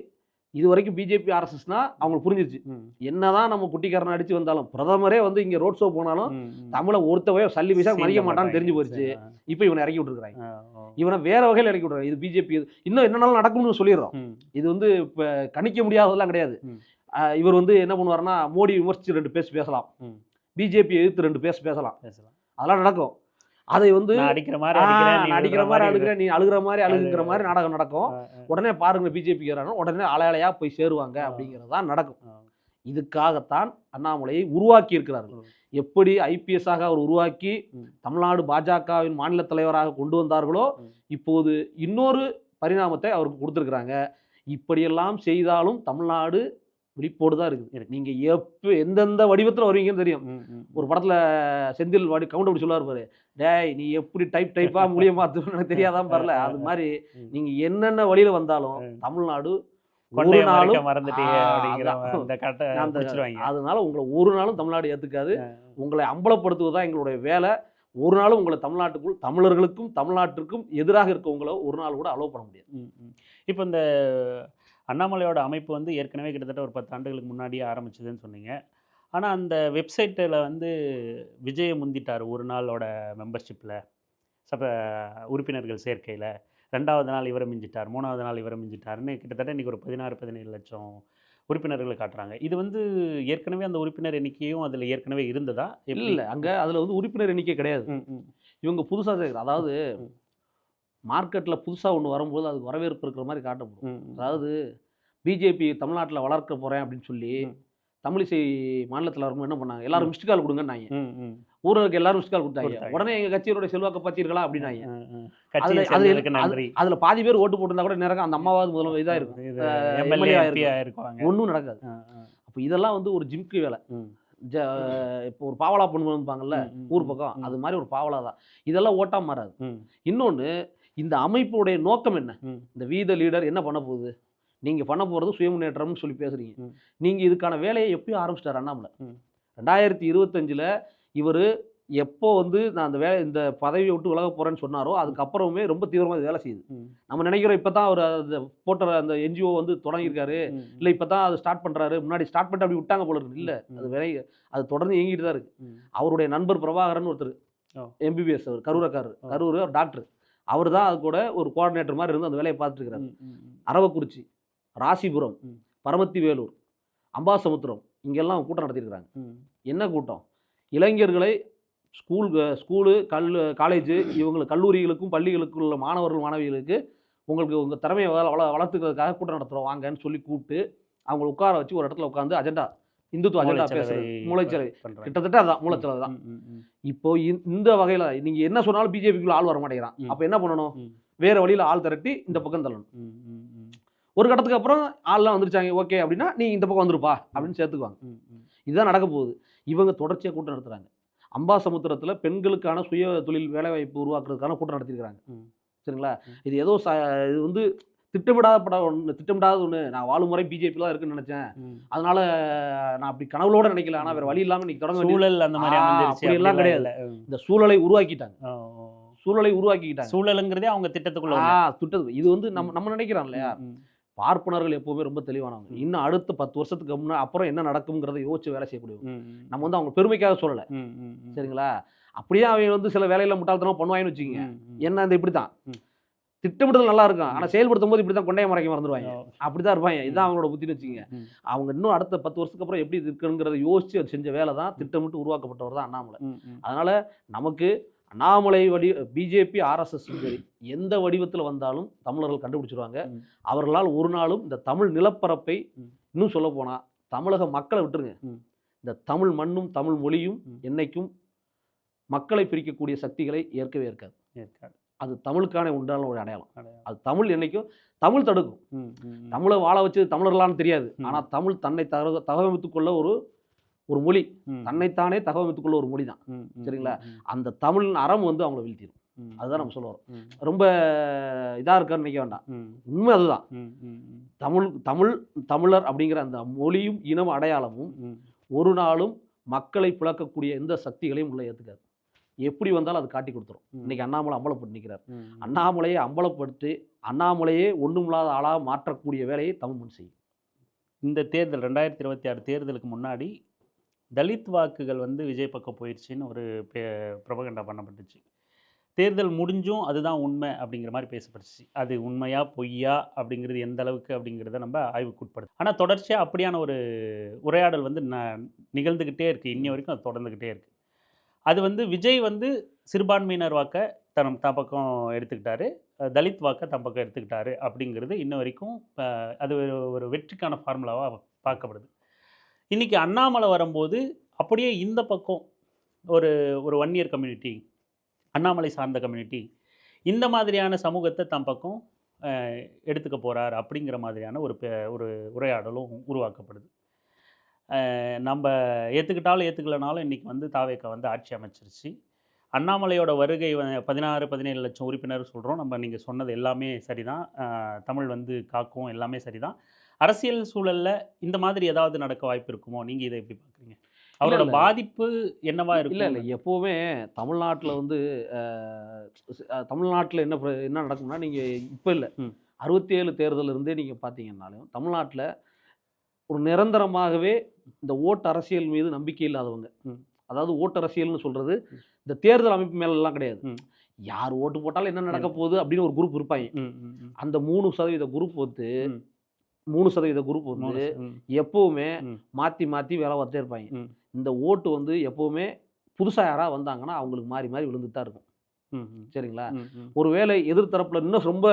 Speaker 1: இது வரைக்கும் பிஜேபி ஆர்எஸ்எஸ்னா அவங்களுக்கு புரிஞ்சிருச்சு. என்னதான் நம்ம குட்டிக்காரனை அடிச்சு வந்தாலும், பிரதமரே வந்து இங்கே ரோட் ஷோ போனாலும் தமிழை ஒருத்தவே சல்லி பைசா மதிக்க மாட்டான்னு தெரிஞ்சு போயிடுச்சு. இப்போ இவனை இறக்கி விட்டுருக்காங்க. இவனை வேற வகையில் இறக்கி விட்டுறாங்க. இது பிஜேபி இன்னும் என்னென்னாலும் நடக்கும்னு சொல்லிடுறோம். இது வந்து இப்போ கணிக்க முடியாததெல்லாம் கிடையாது. இவர் வந்து என்ன பண்ணுவாருன்னா, மோடி விமர்சித்து 2 பேசலாம், பிஜேபி எதிர்த்து 2 பேசலாம், அதெல்லாம் நடக்கும். அதை வந்து அடிக்கிற மாதிரி அழுகிறேன், நீ அழுகிற மாதிரி அழுகுங்கிற மாதிரி நாடகம் நடக்கும். உடனே பாருங்க பிஜேபி உடனே அலையலையா போய் சேருவாங்க அப்படிங்கிறது தான் நடக்கும். இதுக்காகத்தான் அண்ணாமலையை உருவாக்கி இருக்கிறார்கள். எப்படி ஐபிஎஸ் ஆக அவர் உருவாக்கி தமிழ்நாடு பாஜகவின் மாநில தலைவராக கொண்டு வந்தார்களோ, இப்போது இன்னொரு பரிணாமத்தை அவருக்கு கொடுத்துருக்குறாங்க. இப்படியெல்லாம் செய்தாலும் தமிழ்நாடு விழிப்போடு தான் இருக்குது. நீங்க எந்தெந்த வடிவத்தில் வருவீங்கன்னு தெரியும். ஒரு படத்துல செந்தில் கவுண்ட் அப்படி சொல்லுவார் பாரு, டேய் நீ எப்படி டைப்பா முடிய மாத்துன்னு எனக்கு தெரியாதான் பாருல. அது மாதிரி நீங்க என்னென்ன வழியில வந்தாலும் தமிழ்நாடு ஒரு நாளும் அதனால உங்களை ஒரு நாளும் தமிழ்நாடு ஏத்துக்காது. உங்களை அம்பலப்படுத்துவதுதான் எங்களுடைய வேலை. ஒரு நாளும் உங்களை தமிழ்நாட்டுக்குள் தமிழர்களுக்கும் தமிழ்நாட்டிற்கும் எதிராக இருக்கவங்கள ஒரு நாள் கூட அலோவ் பண்ண முடியாது.
Speaker 2: இப்போ இந்த அண்ணாமலையோட அமைப்பு வந்து ஏற்கனவே கிட்டத்தட்ட ஒரு 10 ஆண்டுகளுக்கு முன்னாடியே ஆரம்பிச்சதுன்னு சொன்னீங்க. ஆனால் அந்த வெப்சைட்டில் வந்து விஜயை முந்திட்டார் ஒரு நாளோட மெம்பர்ஷிப்பில், உறுப்பினர்கள் சேர்க்கையில். 2வது நாள் இவரை மிஞ்சிட்டார், 3வது நாள் இவரை மிஞ்சிட்டார்னு கிட்டத்தட்ட இன்றைக்கி ஒரு 16-17 லட்சம் உறுப்பினர்களை காட்டுறாங்க. இது வந்து ஏற்கனவே அந்த உறுப்பினர் எண்ணிக்கையும் அதில் ஏற்கனவே இருந்ததா?
Speaker 1: இல்லை, அங்கே அதில் வந்து உறுப்பினர் எண்ணிக்கை கிடையாது. இவங்க புதுசாக சேர்க்குற, அதாவது மார்க்கெட்டில் புதுசாக ஒன்று வரும்போது அதுக்கு வரவேற்பு இருக்கிற மாதிரி காட்டப்படும். அதாவது பிஜேபி தமிழ்நாட்டில் வளர்க்க போகிறேன் அப்படின்னு சொல்லி தமிழிசை மாநிலத்தில் இருக்கும் என்ன பண்ணாங்க, எல்லாரும் மிஸ்டு கால் கொடுங்கன்னாங்க. ஊருக்கு எல்லாரும் மிஸ்டு கால் கொடுத்தாங்க. உடனே எங்கள் கட்சியோட செல்வாக்க பார்த்தீர்களா அப்படின்னாங்க. அதில் பாதி பேர் ஓட்டு போட்டிருந்தா கூட நேரம் அந்த அம்மாவாவது முதல்ல இதாக இருக்கும், ஒன்றும் நடக்காது. அப்போ இதெல்லாம் வந்து ஒரு ஜிம்க்கு வேலை. இப்போ ஒரு பாவலா பொண்ணு இருப்பாங்கல்ல ஊர் பக்கம், அது மாதிரி ஒரு பாவலா தான். இதெல்லாம் ஓட்டா மாறாது. இன்னொன்று, இந்த அமைப்புடைய நோக்கம் என்ன? இந்த வீத லீடர் என்ன பண்ண போகுது? நீங்கள் பண்ண போகிறது சுயமுன்னேற்றம்னு சொல்லி பேசுகிறீங்க. நீங்கள் இதுக்கான வேலையை எப்பயும் ஆரம்பிச்சிட்டார் அண்ணாமலை. 2025 இவர் எப்போ வந்து நான் அந்த இந்த பதவியை விட்டு விலக போகிறேன்னு சொன்னாரோ அதுக்கப்புறமே ரொம்ப தீவிரமாக வேலை செய்யுது. நம்ம நினைக்கிறோம் இப்போ தான் அவர் அந்த போட்ட அந்த என்ஜிஓ வந்து தொடங்கியிருக்காரு, இல்லை இப்போ தான் அது ஸ்டார்ட் பண்ணுறாரு, முன்னாடி ஸ்டார்ட் பண்ணிட்டு அப்படி விட்டாங்க போல இருக்கு. இல்லை, அது தொடர்ந்து இயங்கிட்டு தான் இருக்குது. அவருடைய நண்பர் பிரபாகரன் ஒருத்தர் எம்பிபிஎஸ், அவர் கரூர் டாக்டர், அவர் தான் அது கூட ஒரு கோஆர்டினேட்டர் மாதிரி இருந்து அந்த வேலையை பார்த்துட்டு இருக்கிறாரு. அரவக்குறிச்சி, ராசிபுரம், பரமத்தி வேலூர், அம்பாசமுத்திரம் இங்கெல்லாம் கூட்டம் நடத்தியிருக்கிறாங்க. என்ன கூட்டம்? இளைஞர்களை ஸ்கூலு காலேஜ் இவங்களுக்கு கல்லூரிகளுக்கும் பள்ளிகளுக்கும் உள்ள மாணவர்கள் மாணவிகளுக்கு உங்களுக்கு உங்கள் திறமையை வளர்த்துக்கிறதுக்காக கூட்டம் நடத்துகிறோம் வாங்கன்னு சொல்லி கூப்பிட்டு அவங்களை உட்கார வச்சு ஒரு இடத்துல உட்காந்து அஜெண்டா, இந்துத்துவ அஜெண்டா பேசுறது, மூளைச்சலவை, கிட்டத்தட்ட அதான் மூளைச்சலவை தான். இப்போ இந்த வகையில் நீங்கள் என்ன சொன்னாலும் பிஜேபிக்குள்ள ஆள் வர மாட்டேங்கிறான். அப்போ என்ன பண்ணணும்? வேறு வழியில் ஆள் திரட்டி இந்த பக்கம் தள்ளணும். ஒரு கட்டத்துக்கு அப்புறம் ஆள்லாம் வந்துருச்சாங்க ஓகே அப்படின்னா நீ இந்த பக்கம் வந்துருப்பா அப்படின்னு சேர்த்துக்குவாங்க. இதுதான் நடக்க போகுது. இவங்க தொடர்ச்சியாக கூட்டம் நடத்துகிறாங்க. அம்பாசமுத்திரத்தில் பெண்களுக்கான சுய தொழில் வேலைவாய்ப்பு உருவாக்குறதுக்கான கூட்டம் நடத்திருக்கிறாங்க. சரிங்களா? இது ஏதோ இது வந்து திட்டமிடாத ஒன்று. நான் வாழும் முறை பிஜேபி தான் இருக்குன்னு நினைச்சேன், அதனால நான் அப்படி கனவுளோட நினைக்கல. ஆனால் வேற வழி இல்லாமல் இன்னைக்கு தொடங்க
Speaker 2: சூழல் அந்த மாதிரி
Speaker 1: அப்படியெல்லாம் கிடையாது. இந்த சூழலை உருவாக்கிட்டாங்க.
Speaker 2: சூழலுங்கிறதே அவங்க திட்டத்துக்குள்ள
Speaker 1: இது வந்து நம்ம நினைக்கிறோம் இல்லையா? பார்ப்பனர்கள் எப்பவுமே ரொம்ப தெளிவானவங்க. இன்னும் அடுத்த 10 வருஷத்துக்கு அப்புறம் என்ன நடக்கும்ங்கிறத யோசிச்சு வேலை செய்யக்கூடியவங்க. நம்ம வந்து அவங்க பெருமைக்காக சொல்லலை, சரிங்களா? அப்படியே அவங்க வந்து சில வேலையில முட்டாள்தனமா பண்ணுவாங்கன்னு வச்சுக்கோங்க. என்ன இந்த இப்படி தான் திட்டமிடுதல் நல்லா இருக்கும், ஆனால் செயல்படுத்தும் போது இப்படி தான் கொண்டைய மறைக்க மறந்துடுவாங்க. அப்படிதான் இருப்பாங்க. இதுதான் அவங்களோட புத்தின்னு வச்சுக்கோங்க. அவங்க இன்னும் அடுத்த 10 வருஷத்துக்கு அப்புறம் எப்படி இருக்குங்கிறத யோசிச்சு அது செஞ்ச வேலை தான், திட்டமிட்டு உருவாக்கப்பட்டவர் தான் அண்ணாமலை. அதனால நமக்கு அண்ணாமலை பிஜேபி ஆர்எஸ்எஸ் சரி எந்த வடிவத்தில் வந்தாலும் தமிழர்கள் கண்டுபிடிச்சிருவாங்க. அவர்களால் ஒரு நாளும் இந்த தமிழ் நிலப்பரப்பை, இன்னும் சொல்ல போனால் தமிழக மக்களை விட்டுருங்க, இந்த தமிழ் மண்ணும் தமிழ் மொழியும் என்னைக்கும் மக்களை பிரிக்கக்கூடிய சக்திகளை ஏற்கவே இருக்காது. அது தமிழுக்கான உண்டான ஒரு அடையாளம். அது தமிழ் என்னைக்கும் தமிழ் தடுக்கும். தமிழை வாழ வச்சு தமிழர்களான்னு தெரியாது, ஆனால் தமிழ் தன்னை தகவமைத்துக் கொள்ள ஒரு மொழி, தன்னைத்தானே தகவமைத்துக் கொள்ள ஒரு மொழி தான். சரிங்களா? அந்த தமிழின் அறம் வந்து அவங்கள வீழ்த்திடும். அதுதான் நம்ம சொல்ல வரோம். ரொம்ப இதாக இருக்கான்னு நினைக்க வேண்டாம். உண்மை அதுதான். தமிழர் அப்படிங்கிற அந்த மொழியும் இனம் அடையாளமும் ஒரு நாளும் மக்களை பிளக்கக்கூடிய எந்த சக்திகளையும் உள்ள ஏற்றுக்காது. எப்படி வந்தாலும் அது காட்டி கொடுத்துரும். இன்னைக்கு அண்ணாமலை அம்பலப்பட்டு நிற்கிறார். அண்ணாமலையை அம்பலப்படுத்தி அண்ணாமலையே ஒன்றுமில்லாத ஆளாக மாற்றக்கூடிய வேலையை தமிழ் மண் செய்யும்.
Speaker 2: இந்த தேர்தல் 2026 தேர்தலுக்கு முன்னாடி தலித் வாக்குகள் வந்து விஜய் பக்கம் போயிடுச்சுன்னு ஒரு ப்ரொபகண்டா பண்ணப்பட்டுச்சு. தேர்தல் முடிஞ்சும் அதுதான் உண்மை அப்படிங்கிற மாதிரி பேசப்பட்டுச்சு. அது உண்மையா பொய்யா அப்படிங்கிறது எந்த அளவுக்கு அப்படிங்கிறத நம்ம ஆய்வுக்குட்படுது. ஆனால் தொடர்ச்சியாக அப்படியான ஒரு உரையாடல் வந்து நிகழ்ந்துக்கிட்டே இருக்குது. இன்னி வரைக்கும் அது தொடர்ந்துக்கிட்டே இருக்குது. அது வந்து விஜய் வந்து சிறுபான்மையினர் வாக்கை தன் பக்கம் எடுத்துக்கிட்டாரு, தலித் வாக்கை தன் பக்கம் எடுத்துக்கிட்டாரு அப்படிங்கிறது இன்ன வரைக்கும் அது ஒரு வெற்றிக்கான ஃபார்முலாவாக பார்க்கப்படுது. இன்றைக்கி அண்ணாமலை வரும்போது அப்படியே இந்த பக்கம் ஒரு ஒரு வன்னியர் கம்யூனிட்டி, அண்ணாமலை சார்ந்த கம்யூனிட்டி, இந்த மாதிரியான சமூகத்தை தன் பக்கம் எடுத்துக்க போகிறார் அப்படிங்கிற மாதிரியான ஒரு உரையாடலும் உருவாக்கப்படுது. நம்ம ஏற்றுக்கிட்டாலும் ஏற்றுக்கலனாலும் இன்றைக்கி வந்து தாவேக்கா வந்து ஆட்சி அமைச்சிருச்சு. அண்ணாமலையோட வருகை 16-17 லட்சம் உறுப்பினர் சொல்கிறோம். நம்ம நீங்கள் சொன்னது எல்லாமே சரிதான். தமிழ் வந்து காக்கும் எல்லாமே சரிதான். அரசியல் சூழலில் இந்த மாதிரி ஏதாவது நடக்க வாய்ப்பு இருக்குமோ? நீங்கள் இதை எப்படி பார்க்குறீங்க? அவரோட பாதிப்பு என்னவா இருக்கும்?
Speaker 1: இல்லை எப்போவுமே தமிழ்நாட்டில் வந்து தமிழ்நாட்டில் என்ன நடக்கும்னா, நீங்கள் இப்போ இல்லை 67 தேர்தல் இருந்தே நீங்கள் பார்த்தீங்கன்னாலும் தமிழ்நாட்டில் ஒரு நிரந்தரமாகவே இந்த ஓட்டு அரசியல் மீது நம்பிக்கை இல்லாதவங்க, அதாவது ஓட்டு அரசியல்னு சொல்கிறது இந்த தேர்தல் அமைப்பு மேலெல்லாம் கிடையாது. யார் ஓட்டு போட்டாலும் என்ன நடக்க போகுது அப்படின்னு ஒரு குரூப் இருப்பாங்க. அந்த 3% குரூப் வந்து 3% குரூப் வந்து எப்போவுமே மாற்றி மாற்றி வேலை பார்த்துட்டே இருப்பாங்க. இந்த ஓட்டு வந்து எப்போவுமே புதுசாக யாராக வந்தாங்கன்னா அவங்களுக்கு மாறி மாறி விழுந்துட்டு தான் இருக்கும். சரிங்களா? ஒருவேளை எதிர்த்தரப்பில் இன்னும் ரொம்ப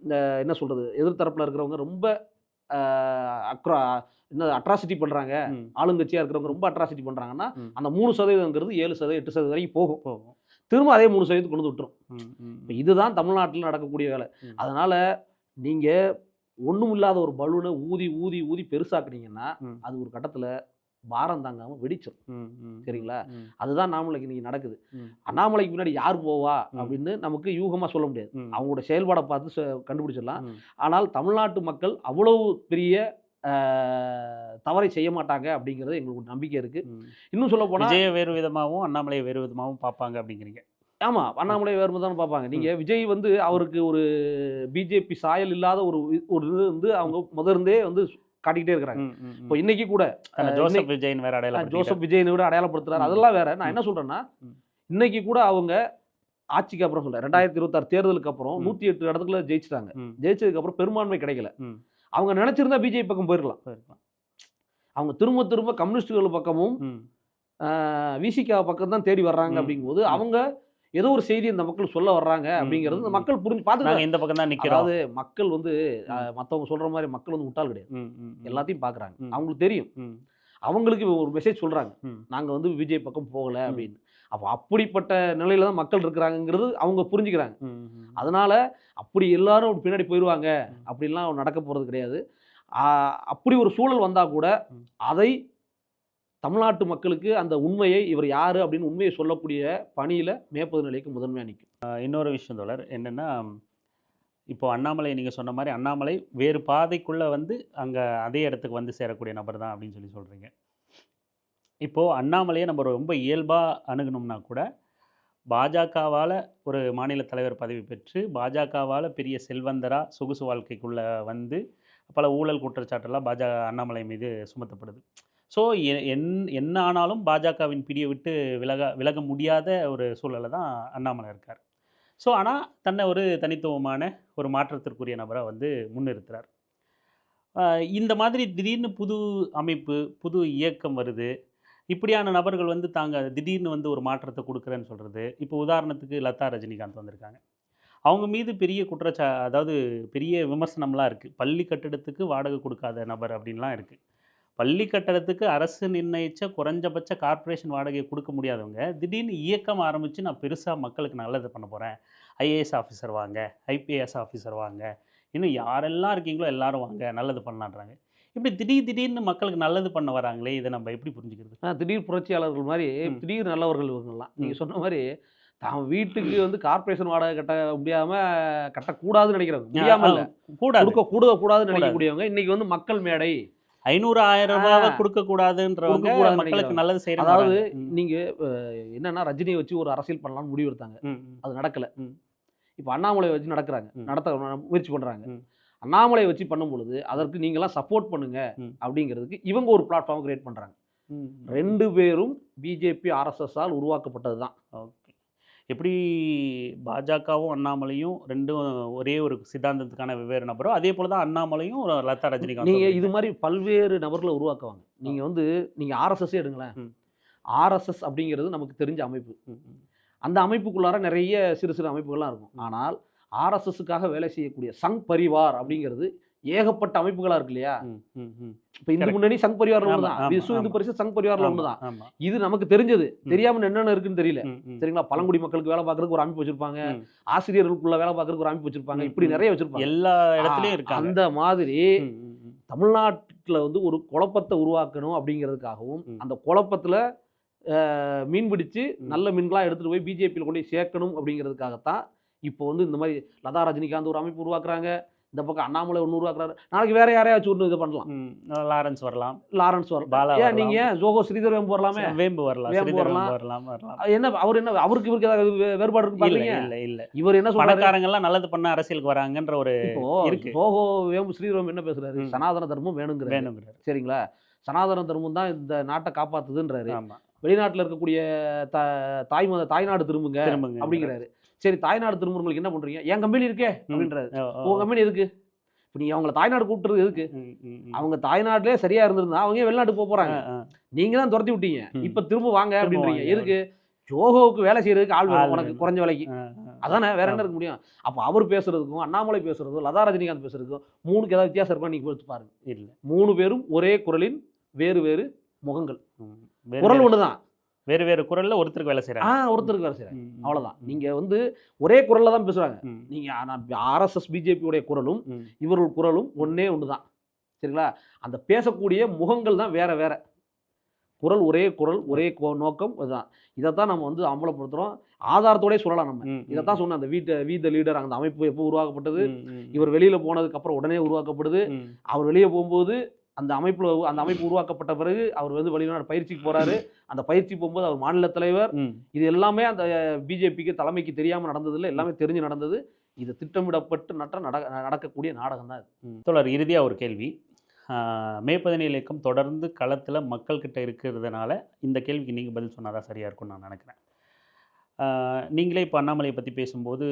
Speaker 1: இந்த என்ன சொல்கிறது, எதிர்த்தரப்பில் இருக்கிறவங்க ரொம்ப அட்ராசிட்டி பண்ணுறாங்க, ஆளுங்கட்சியாக இருக்கிறவங்க ரொம்ப அட்ராசிட்டி பண்ணுறாங்கன்னா அந்த 3%ங்கிறது 7%, 8% வரைக்கும் போகும். திரும்ப அதே 3% கொண்டு விட்டுரும். இப்போ இதுதான் தமிழ்நாட்டில் நடக்கக்கூடிய வேலை. அதனால் நீங்கள் ஒன்றும் இல்லாத ஒரு பலூனை ஊதி ஊதி ஊதி பெருசாக்குனீங்கன்னா அது ஒரு கட்டத்தில் பாரம் தாங்காமல் வெடிச்சிடும். சரிங்களா? அதுதான் அண்ணாமலைக்கு இன்னைக்கு நடக்குது. அண்ணாமலைக்கு முன்னாடி யார் போவா அப்படின்னு நமக்கு யூகமாக சொல்ல முடியாது. அவங்களோட செயல்பாடை பார்த்து கண்டுபிடிச்சிடலாம். ஆனால் தமிழ்நாட்டு மக்கள் அவ்வளவு பெரிய தவறை செய்ய மாட்டாங்க அப்படிங்கிறது எங்களுக்கு நம்பிக்கை இருக்கு. இன்னும் சொல்ல போனால்
Speaker 2: விஜயை வேறு விதமாகவும் அண்ணாமலையை வேறு விதமாகவும் பார்ப்பாங்க அப்படிங்கிறீங்க.
Speaker 1: ஆமாம், அண்ணாமலை வேறு விதம் தான் பார்ப்பாங்க. நீங்கள் விஜய் வந்து அவருக்கு ஒரு பிஜேபி சாயல் இல்லாத ஒரு இது வந்து அவங்க முதர்ந்தே வந்து காட்டிக்கிட்டே இருக்கிறாங்க. இப்போ இன்னைக்கு கூட
Speaker 2: ஜோசப் விஜயன் வேற
Speaker 1: அடையாளப்படுத்துறாரு. அதெல்லாம் வேற. நான் என்ன சொல்றேன்னா, இன்னைக்கு கூட அவங்க ஆட்சிக்கு அப்புறம் சொல்றேன் 2026 தேர்தலுக்கு அப்புறம் 108 இடத்துல ஜெயிச்சிட்டாங்க. ஜெயிச்சதுக்கு அப்புறம் பெரும்பான்மை கிடைக்கல. அவங்க நினைச்சிருந்தா பிஜேபி பக்கம் போயிருக்கலாம். அவங்க திரும்ப திரும்ப கம்யூனிஸ்டுகள் பக்கமும் விசிகா பக்கம் தான் தேடி வர்றாங்க. அப்படிங்கும்போது அவங்க ஏதோ ஒரு செய்தி இந்த மக்கள் சொல்ல வர்றாங்க அப்படிங்கிறது மக்கள் புரிஞ்சு பார்த்துட்டு
Speaker 2: இந்த பக்கம் தான் நிற்கிறோம்.
Speaker 1: அதாவது மக்கள் வந்து மற்றவங்க சொல்ற மாதிரி மக்கள் வந்து முட்டாள் கிடையாது. எல்லாத்தையும் பார்க்குறாங்க. அவங்களுக்கு தெரியும். அவங்களுக்கு ஒரு மெசேஜ் சொல்றாங்க, நாங்கள் வந்து விஜய் பக்கம் போகலை அப்படின்னு. அப்போ அப்படிப்பட்ட நிலையில தான் மக்கள் இருக்கிறாங்கிறது அவங்க புரிஞ்சுக்கிறாங்க. அதனால அப்படி எல்லாரும் பின்னாடி போயிடுவாங்க அப்படின்லாம் நடக்க போகிறது கிடையாது. அப்படி ஒரு சூழல் வந்தால் கூட அதை தமிழ்நாட்டு மக்களுக்கு அந்த உண்மையை இவர் யார் அப்படின்னு உண்மையை சொல்லக்கூடிய பணியில் மேற்பது நிலைக்கு முதன்மையாக நிற்கும்.
Speaker 2: இன்னொரு விஷயம் தோழர் என்னென்னா, இப்போது அண்ணாமலை நீங்கள் சொன்ன மாதிரி அண்ணாமலை வேறு பாதைக்குள்ளே வந்து அங்கே அதே இடத்துக்கு வந்து சேரக்கூடிய நபர் தான் அப்படின்னு சொல்கிறீங்க. இப்போது அண்ணாமலையை நம்ம ரொம்ப இயல்பாக அணுகணும்னா கூட பாஜகவால் ஒரு மாநில தலைவர் பதவி பெற்று பாஜகவால் பெரிய செல்வந்தராக சொகுசு வாழ்க்கைக்குள்ளே வந்து பல ஊழல் குற்றச்சாட்டெல்லாம் அண்ணாமலை மீது சுமத்தப்படுது. ஸோ என்ன ஆனாலும் பாஜகவின் பிடியை விட்டு விலக முடியாத ஒரு சூழலில் தான் அண்ணாமலை இருக்கார். ஸோ ஆனால் தன்னை ஒரு தனித்துவமான ஒரு மாற்றத்திற்குரிய நபராக வந்து முன்னிறுத்துறார். இந்த மாதிரி திடீர்னு புது அமைப்பு, புது இயக்கம் வருது. இப்படியான நபர்கள் வந்து திடீர்னு வந்து ஒரு மாற்றத்தை கொடுக்குறேன்னு சொல்கிறது. இப்போ உதாரணத்துக்கு லதா ரஜினிகாந்த் வந்திருக்காங்க. அவங்க மீது பெரிய அதாவது பெரிய விமர்சனம்லாம் இருக்குது. பள்ளி கட்டிடத்துக்கு வாடகை கொடுக்காத நபர் அப்படின்லாம் இருக்குது. பள்ளி கட்டடத்துக்கு அரசு நிர்ணயித்த குறைஞ்சபட்ச கார்ப்பரேஷன் வாடகையை கொடுக்க முடியாதவங்க திடீர்னு இயக்கம் ஆரம்பித்து நான் பெருசாக மக்களுக்கு நல்லது பண்ண போகிறேன், ஐஏஎஸ் ஆஃபீஸர் வாங்க, ஐபிஎஸ் ஆஃபீஸர் வாங்க, இன்னும் யாரெல்லாம் இருக்கீங்களோ எல்லாரும் வாங்க, நல்லது பண்ணலான்றாங்க. இப்படி திடீர்னு மக்களுக்கு நல்லது பண்ண வராங்களே, இதை நம்ம எப்படி புரிஞ்சுக்கிறது?
Speaker 1: திடீர் புரட்சியாளர்கள் மாதிரி திடீர் நல்லவர்கள் இவங்கெல்லாம். நீங்கள் சொன்ன மாதிரி தான் வீட்டுக்கு வந்து கார்ப்பரேஷன் வாடகை கட்டக்கூடாதுன்னு நினைக்கிறாங்க. முடியாம இல்ல,
Speaker 2: கூடாது
Speaker 1: கூடாதுன்னு நினைக்கக்கூடியவங்க இன்னைக்கு வந்து மக்கள் மேடை
Speaker 2: 500,000 ரூபாவை கொடுக்க கூடாதுன்றவங்க மக்களுக்கு நல்லது செய்யறாங்க.
Speaker 1: அதாவது நீங்க என்னன்னா ரஜினியை வச்சு ஒரு அரசியல் பண்ணலாம்னு முடிவு எடுத்தாங்க, அது நடக்கல. இப்போ அண்ணாமலை வச்சு நடத்த முயற்சி பண்றாங்க. அண்ணாமலை வச்சு பண்ணும் பொழுது அதற்கு நீங்களாம் சப்போர்ட் பண்ணுங்க அப்படிங்கிறதுக்கு இவங்க ஒரு பிளாட்ஃபார்ம் கிரியேட் பண்றாங்க. 2 பேரும் பிஜேபி ஆர்எஸ்எஸ் உருவாக்கப்பட்டது தான்.
Speaker 2: ஓகே, எப்படி பாஜகவும் அண்ணாமலையும் ரெண்டும் ஒரே ஒரு சித்தாந்தத்துக்கான வெவ்வேறு நபரோ அதே போல தான் அண்ணாமலையும் லதா ரஜினிகாந்த்.
Speaker 1: நீங்க இது மாதிரி பல்வேறு நபர்களை உருவாக்குவாங்க. நீங்க வந்து நீங்க ஆர்எஸ்எஸ் எடுங்களேன். ஆர்எஸ்எஸ் அப்படிங்கிறது நமக்கு தெரிஞ்ச அமைப்பு. அந்த அமைப்புக்குள்ளார நிறைய சிறு சிறு அமைப்புகள்லாம் இருக்கும். ஆனால் ஆர்எஸ்எஸ்க்காக வேலை செய்யக்கூடிய சங் பரிவார் அப்படிங்கிறது ஏகப்பட்ட அமைப்புகளா இருக்கு இல்லையா? இப்ப இந்து முன்னணி சங் பரிவார்ல ஒண்ணுதான், விஸ்வ இந்து பரிஷத் சங் பரிவார்ல ஒண்ணுதான். இது நமக்கு தெரிஞ்சது, தெரியாம என்னென்ன இருக்குன்னு தெரியல. சரிங்களா? பழங்குடி மக்களுக்கு வேலை பார்க்கறதுக்கு ஒரு அமைப்பு வச்சிருப்பாங்க, ஆசிரியர்களுக்குள்ள வேலை பார்க்கறதுக்கு ஒரு அமைப்பு வச்சிருப்பாங்க, இப்படி நிறைய வச்சிருப்பாங்க.
Speaker 2: எல்லா இடத்துலயும் இருக்கு.
Speaker 1: அந்த மாதிரி தமிழ்நாட்டுல வந்து ஒரு குழப்பத்தை உருவாக்கணும் அப்படிங்கிறதுக்காகவும் அந்த குழப்பத்துல மீன் பிடிச்சு நல்ல மீன்களா எடுத்துட்டு போய் பிஜேபியில் கொண்டு போய் சேர்க்கணும் அப்படிங்கிறதுக்காகத்தான் இப்போ வந்து இந்த மாதிரி லதா ரஜினிகாந்த் ஒரு அமைப்பு உருவாக்குறாங்க. இந்த பக்கம் அண்ணாமலை ஒன்று உருவாக்குறாரு. நாளைக்கு வேற யாரையாச்சும் ஒன்று இது பண்ணலாம்.
Speaker 2: லாரன்ஸ் வரலாம்,
Speaker 1: ஏன் நீங்க ஜோகோ ஸ்ரீதர் வேம்பு வரலாமே,
Speaker 2: வேம்பு வரலாம்.
Speaker 1: என்ன அவர் என்ன அவருக்கு இவருக்கு ஏதாவது வேறுபாடு இருக்கு பாருங்க.
Speaker 2: இல்ல
Speaker 1: இவர் என்ன சொல்றாரு,
Speaker 2: பணக்காரங்க எல்லாம் நல்லது பண்ண அரசியலுக்கு வராங்கன்ற ஒரு
Speaker 1: இருக்கு. ஜோகோ வேம்பு ஸ்ரீதர் என்ன பேசுறாரு, சனாதன தர்மம் வேணுங்கிறாரு. சரிங்களா? சனாதன தர்மம் தான் இந்த நாட்டை காப்பாத்துதுன்றாரு. வெளிநாட்டில் இருக்கக்கூடிய தாய்நாடு திரும்புங்க அப்படிங்கிறாரு. சரி, தாய்நாடு திரும்புறவங்களுக்கு என்ன பண்றீங்க? என் கம்பெனி இருக்கே அப்படின்றாரு. உங்க கம்பெனி எதுக்கு? இப்போ நீங்க அவங்களை தாய்நாடு கூப்பிட்டுறது எதுக்கு? அவங்க தாய்நாட்டிலே சரியா இருந்திருந்தா அவங்க வெளிநாட்டுக்கு போறாங்க. நீங்க தான் துரத்தி விட்டீங்க, இப்ப திரும்ப வாங்க அப்படின்றீங்க. எதுக்கு? ஜோகோவுக்கு வேலை செய்யறதுக்கு ஆள் வேணும் உனக்கு, குறைஞ்ச விலைக்கு. அதானே, வேற என்ன இருக்க முடியும்? அப்போ அவர் பேசுறதுக்கும் அண்ணாமலை பேசுறதுக்கும் லதா ரஜினிகாந்த் பேசுறதுக்கும் 3க்கு ஏதாவது வித்தியாசம் இருக்கா? நீங்க போட்டு பாருங்க. இல்லை, 3 பேரும் ஒரே குரலின் வேறு வேறு முகங்கள். குரல் ஒண்ணுதான்,
Speaker 2: வேறு வேறு குரல்ல ஒருத்தருக்கு வேலை செய்யறாங்க.
Speaker 1: ஒருத்தருக்கு வேலை செய்யறாங்க, அவ்வளவுதான். நீங்க வந்து ஒரே குரல்ல தான் பேசுறாங்க. நீங்க ஆர்எஸ்எஸ் பிஜேபியோடைய குரலும் இவர்கள் குரலும் ஒண்ணுதான். சரிங்களா? அந்த பேசக்கூடிய முகங்கள் தான் வேற வேற. குரல் ஒரே நோக்கம் இதுதான். இதைத்தான் நம்ம வந்து அம்பலப்படுத்துறோம். ஆதாரத்தோடய சொல்லலாம். நம்ம இதைத்தான் சொன்ன அந்த வீத லீடர் அந்த அமைப்பு எப்போ உருவாக்கப்பட்டது, இவர் வெளியில போனதுக்கு அப்புறம் உடனே உருவாக்கப்படுது. அவர் வெளியே போகும்போது அந்த அமைப்பு உருவாக்கப்பட்ட பிறகு அவர் வந்து வெளிநாடு பயிற்சிக்கு போறாரு. அந்த பயிற்சி போகும்போது அவர் மாநில தலைவர். இது எல்லாமே அந்த பிஜேபிக்கு தலைமைக்கு தெரியாம நடந்தது இல்லை, எல்லாமே தெரிஞ்சு நடந்தது. இது திட்டமிடப்பட்டு நடக்கக்கூடிய நாடகம் தான் இது.
Speaker 2: தொடர் இறுதியா ஒரு கேள்வி. மே 17 இயக்கம் தொடர்ந்து களத்தில் மக்கள்கிட்ட இருக்கிறதுனால இந்த கேள்விக்கு நீங்கள் பதில் சொன்னாதான் சரியாக இருக்கும்னு நான் நினைக்கிறேன். நீங்களே இப்போ அண்ணாமலையை பற்றி பேசும்போது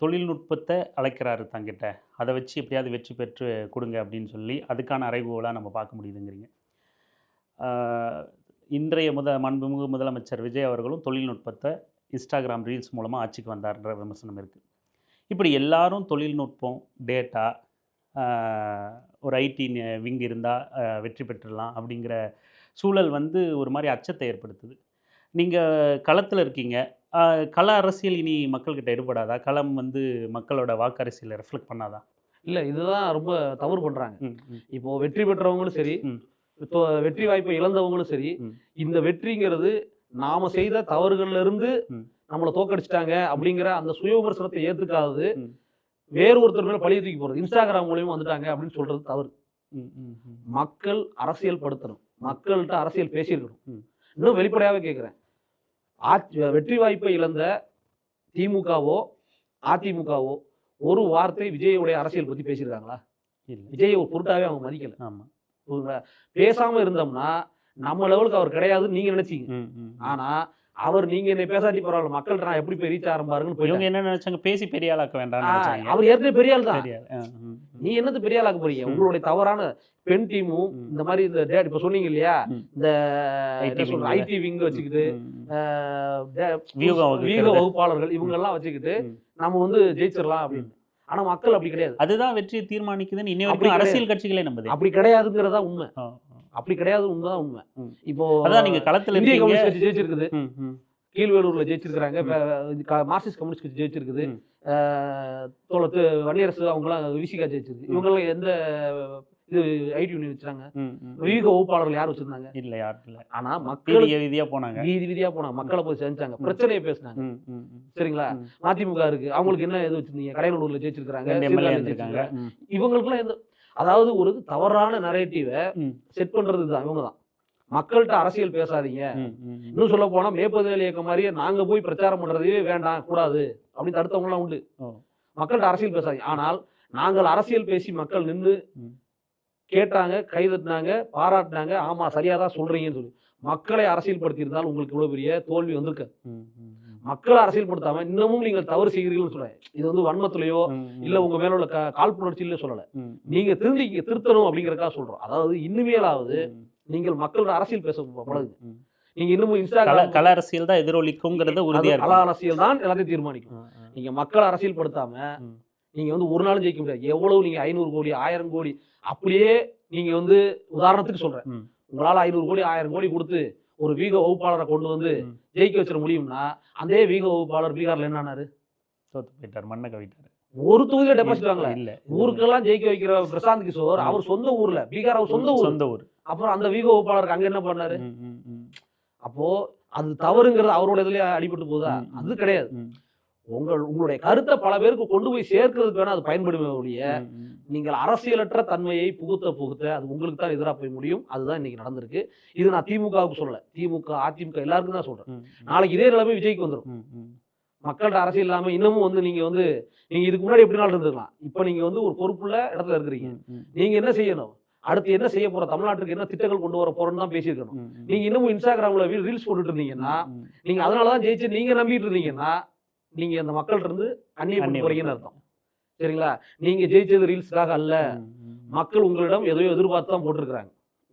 Speaker 2: தொழில்நுட்பத்தை அழைக்கிறாரு தங்கிட்ட, அதை வச்சு எப்படியாவது வெற்றி பெற்று கொடுங்க அப்படின்னு சொல்லி அதுக்கான அறைகூவலாக நம்ம பார்க்க முடியுதுங்கிறீங்க. இன்றைய மாண்புமிகு முதலமைச்சர் விஜய் அவர்களும் தொழில்நுட்பத்தை இன்ஸ்டாகிராம் ரீல்ஸ் மூலமாக ஆட்சிக்கு வந்தார்ன்ற விமர்சனம் இருக்குது. இப்படி எல்லாரும் தொழில்நுட்பம், டேட்டா, ஒரு ஐடி விங் இருந்தால் வெற்றி பெற்றுடலாம் அப்படிங்கிற சூழல் வந்து ஒரு மாதிரி அச்சத்தை ஏற்படுத்துது. நீங்கள் களத்தில் இருக்கீங்க, கள அரசியல் இனி மக்கள்கிட்ட எடுபடாதா? களம் வந்து மக்களோட வாக்கு அரசியலை ரெஃப்ளெக்ட் பண்ணாதா?
Speaker 1: இல்லை, இதுதான் ரொம்ப தவறு பண்ணுறாங்க. இப்போ வெற்றி பெற்றவங்களும் சரி, இப்போ வெற்றி வாய்ப்பை இழந்தவங்களும் சரி, இந்த வெற்றிங்கிறது நாம செய்த தவறுகள்ல இருந்து நம்மளை தோக்கடிச்சிட்டாங்க அப்படிங்கிற அந்த சுய விமர்சனத்தை ஏற்றுக்காதது, வேறு ஒருத்தர் மேல பழிய தூக்கி போறது, இன்ஸ்டாகிராம் மூலியமா வந்துட்டாங்க அப்படின்னு சொல்றது தவறு. மக்கள் அரசியல் படுத்தணும், மக்கள்கிட்ட அரசியல் பேசியிருக்கணும். இன்னும் வெளிப்படையாவே கேட்கிறேன், வெற்றி வாய்ப்பை இழந்த திமுகவோ அதிமுகவோ ஒரு வார்த்தை விஜயோடைய அரசியல் பத்தி பேசியிருக்காங்களா? விஜய் ஒரு பொருட்டாவே அவங்க மதிக்கல. பேசாம இருந்தோம்னா நம்ம லெவலுக்கு அவர் கிடையாதுன்னு நீங்க நினைச்சீங்க. ஆனா அவர் நீங்க என்ன பேசாட்டி பரவாயில்ல, மக்கள் நான் எப்படி போய் ரீச் ஆரம்பாருன்னு
Speaker 2: இவங்க என்ன நினைச்சாங்க, பேசி பெரிய ஆளாக்க வேண்டாம்.
Speaker 1: அவர் ஏற்கனவே பெரிய ஆள் தான், நீ என்னது பெரிய ஆளாக்க போறீங்க? உங்களுடைய தவறான பெண் டீமும் இந்த மாதிரி இந்த இப்ப சொன்னீங்க இல்லையா, இந்த ஐடி விங் வச்சுக்கிட்டு வீக வகுப்பாளர்கள் இவங்க எல்லாம் வச்சுக்கிட்டு நம்ம வந்து ஜெயிச்சிடலாம் அப்படின்னு. ஆனா மக்கள் அப்படி கிடையாது.
Speaker 2: அதுதான் வெற்றியை தீர்மானிக்குதுன்னு இன்னும் வரைக்கும் அரசியல் கட்சிகளே நம்புது.
Speaker 1: அப்படி கிடையாதுங்கிறதா உண்மை. அப்படி கிடையாது, உண்மைதான் உண்மை. இப்போ அதான்
Speaker 2: நீங்க களத்துல
Speaker 1: இந்திய கம்யூனிஸ்ட் கட்சி ஜெயிச்சிருக்குது, கீழ்வேலூர்ல ஜெயிச்சிருக்காங்க, மார்க்சிஸ்ட் கம்யூனிஸ்ட் கட்சி ஜெயிச்சிருக்குது, வன்னியரசு அவங்களாம் விசிகா ஜெயிச்சிருக்கு. இவங்கெல்லாம் எந்த இது ஐடி யூனியன் வச்சாங்க,
Speaker 2: ம், ம்.
Speaker 1: வியூக வகுப்பாளர்கள் யார் வச்சிருந்தாங்க?
Speaker 2: இல்ல யாரும் இல்ல.
Speaker 1: ஆனா மக்கள்
Speaker 2: வீதியா போனாங்க.
Speaker 1: வீதி வீதியா போனாங்க, மக்களை போய் செஞ்சாங்க, பிரச்சனையை பேசினாங்க.
Speaker 2: ம், ம், ம்.
Speaker 1: சரிங்களா?
Speaker 2: ம்.
Speaker 1: அதிமுக இருக்கு, அவங்களுக்கு என்ன எது வச்சிருந்தீங்க? கடையனூர்ல ஜெயிச்சிருக்காங்க,
Speaker 2: 2 எம்எல்ஏ இருக்காங்க.
Speaker 1: இவங்களுக்குலாம் எந்த, அதாவது ஒரு தவறான நரேட்டிவை செட் பண்றது தான் இவங்க தான். மக்கள்கிட்ட அரசியல் பேசாதீங்க. இன்னும் சொல்ல போனா மேற்பதிவேல் இயக்கம் மாதிரியே நாங்க போய் பிரச்சாரம் பண்றதே வேண்டாம், கூடாது அப்படின்னு தடுத்தவங்க எல்லாம் உண்டு. மக்கள்கிட்ட அரசியல் பேசாதீங்க. ஆனால் நாங்கள் அரசியல் பேசி மக்கள் நின்று கேட்டாங்க, கைதட்டினாங்க, பாராட்டினாங்க, ஆமா சரியாதான் சொல்றீங்கன்னு சொல்லி மக்களை அரசியல் படுத்தி இருந்தால் உங்களுக்கு இவ்வளவு பெரிய தோல்வி வந்திருக்கு. மக்களை அரசியல் படுத்தாம இன்னமும் நீங்கள் தவறு செய்கிறீர்கள்னு சொல்றேன். இது வந்து வன்மத்திலேயோ இல்ல உங்க மேல உள்ள காழ்ப்புணர்ச்சியிலே சொல்லல, நீங்க திருத்தணும் அப்படிங்கறதுக்காக சொல்றோம். அதாவது இனிமேலாவது நீங்கள் மக்களோட அரசியல் பேச பழகுங்க. நீங்க இன்னமும் இன்ஸ்டாகிராம்
Speaker 2: கல அரசியல் தான் எதிரொலிக்கும்ங்கறத உறுதியா இருக்கு.
Speaker 1: கல அரசியல் தான் எல்லாத்தையும் தீர்மானிக்கும். நீங்க மக்களை அரசியல் படுத்தாம நீங்க வந்து ஒரு நாளும் ஜெயிக்க முடியாது. எவ்வளவு நீங்க 500 கோடி 1000 கோடி அப்படியே நீங்க வந்து உதாரணத்துக்கு சொல்றேன், உங்களால 500 கோடி 1000 கோடி கொடுத்து ஒரு வீக வகுப்பாளரை கொண்டு வந்து ஜெயிக்க வச்சிட முடியும்னா, அதே வீக வகுப்பாளர் பீகார்ல என்னானாரு?
Speaker 2: தோத்து போயிட்டார், மண்ணை கவிட்டாரு.
Speaker 1: ஒரு தொகுதியில டெபாசிட் வாங்கல.
Speaker 2: இல்ல,
Speaker 1: ஊருக்கெல்லாம் ஜெயிக்க வைக்கிற பிரசாந்த் கிஷோர் அவர் சொந்த ஊர்ல, பீகார் அவர் சொந்த ஊர். அப்புறம் அந்த வீக வகுப்பாளருக்கு அங்க என்ன பண்ணாரு? அப்போ அது தவறுங்கிறது அவரோட இதுலயே அடிபட்டு போதா? அது கிடையாது. உங்களுடைய கருத்தை பல பேருக்கு கொண்டு போய் சேர்க்கிறதுக்கு வேணா அது பயன்படுமே ஒழிய, நீங்கள் அரசியலற்ற தன்மையை புகுத்த அது உங்களுக்கு தான் எதிராக போய் முடியும். அதுதான் இன்னைக்கு நடந்திருக்கு. இது நான் திமுகவுக்கு சொல்லல, திமுக அதிமுக எல்லாருக்கும் தான் சொல்றேன். நாளைக்கு இதே நிலைமை விஜய்க்கு வந்துடும். மக்கள்கிட்ட அரசியல் இல்லாம இன்னமும் வந்து நீங்க இதுக்கு முன்னாடி எப்படி நாள் இருந்துக்கலாம், இப்ப நீங்க வந்து ஒரு பொறுப்புள்ள இடத்துல இருக்கிறீங்க. நீங்க என்ன செய்யணும், அடுத்து என்ன செய்ய போற, தமிழ்நாட்டுக்கு என்ன திட்டங்கள் கொண்டு வர போறோம்னு தான் பேசியிருக்கணும். நீங்க இன்னமும் இன்ஸ்டாகிராம்ல ரீல்ஸ் போட்டுட்டு இருந்தீங்கன்னா, நீங்க அதனாலதான் ஜெயிச்சு நீங்க நம்பிட்டு இருந்தீங்கன்னா, நீங்க அந்த மக்கள்கிட்ட இருந்து அந்நியப்பட்டு போறீங்கன்னு அர்த்தம். சரிங்களா? நீங்க ஜெயிச்சது ரீல்ஸ்க்காக அல்ல, மக்கள் உங்களிடம் எதையோ எதிர்பார்த்து தான் போட்டிருக்காங்க.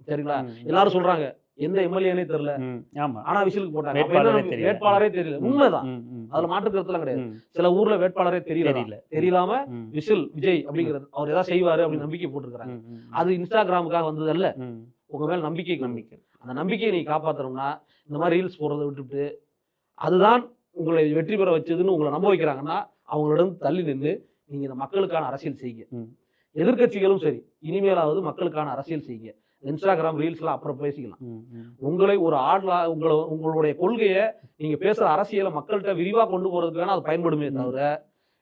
Speaker 1: சரிங்களா? எல்லாரும் சொல்றாங்க எந்த எம்எல்ஏனே தெரியல, ஆனா விசிலுக்கு போட்டாங்க, வேட்பாளரே தெரியல. உண்மைதான், அதுல மாற்று கருத்துலாம் கிடையாது. சில ஊர்ல வேட்பாளரே தெரியலாம விசில் விஜய் அப்படிங்கிறது அவர் ஏதாவது செய்வாரு அப்படின்னு நம்பிக்கை போட்டிருக்காங்க. அது இன்ஸ்டாகிராமுக்காக வந்தது அல்ல, உங்க மேல நம்பிக்கை. அந்த நம்பிக்கையை நீங்க காப்பாத்தணும்னா இந்த மாதிரி ரீல்ஸ் போடுறதை விட்டுவிட்டு, அதுதான் உங்களை வெற்றி பெற வச்சதுன்னு உங்களை நம்ப வைக்கிறாங்கன்னா அவங்களிடம் தள்ளி நின்று நீங்க இந்த மக்களுக்கான அரசியல் செய்யுங்க. எதிர்கட்சிகளும் சரி, இனிமேலாவது மக்களுக்கான அரசியல் செய்யுங்க. இன்ஸ்டாகிராம் ரீல்ஸ்லாம் அப்புறம் பேசிக்கலாம். உங்களை ஒரு உங்களுடைய கொள்கையை நீங்க பேசுற அரசியலை மக்கள்கிட்ட விரிவா கொண்டு போறதுக்கு வேணா அது பயன்படுமே தவிர,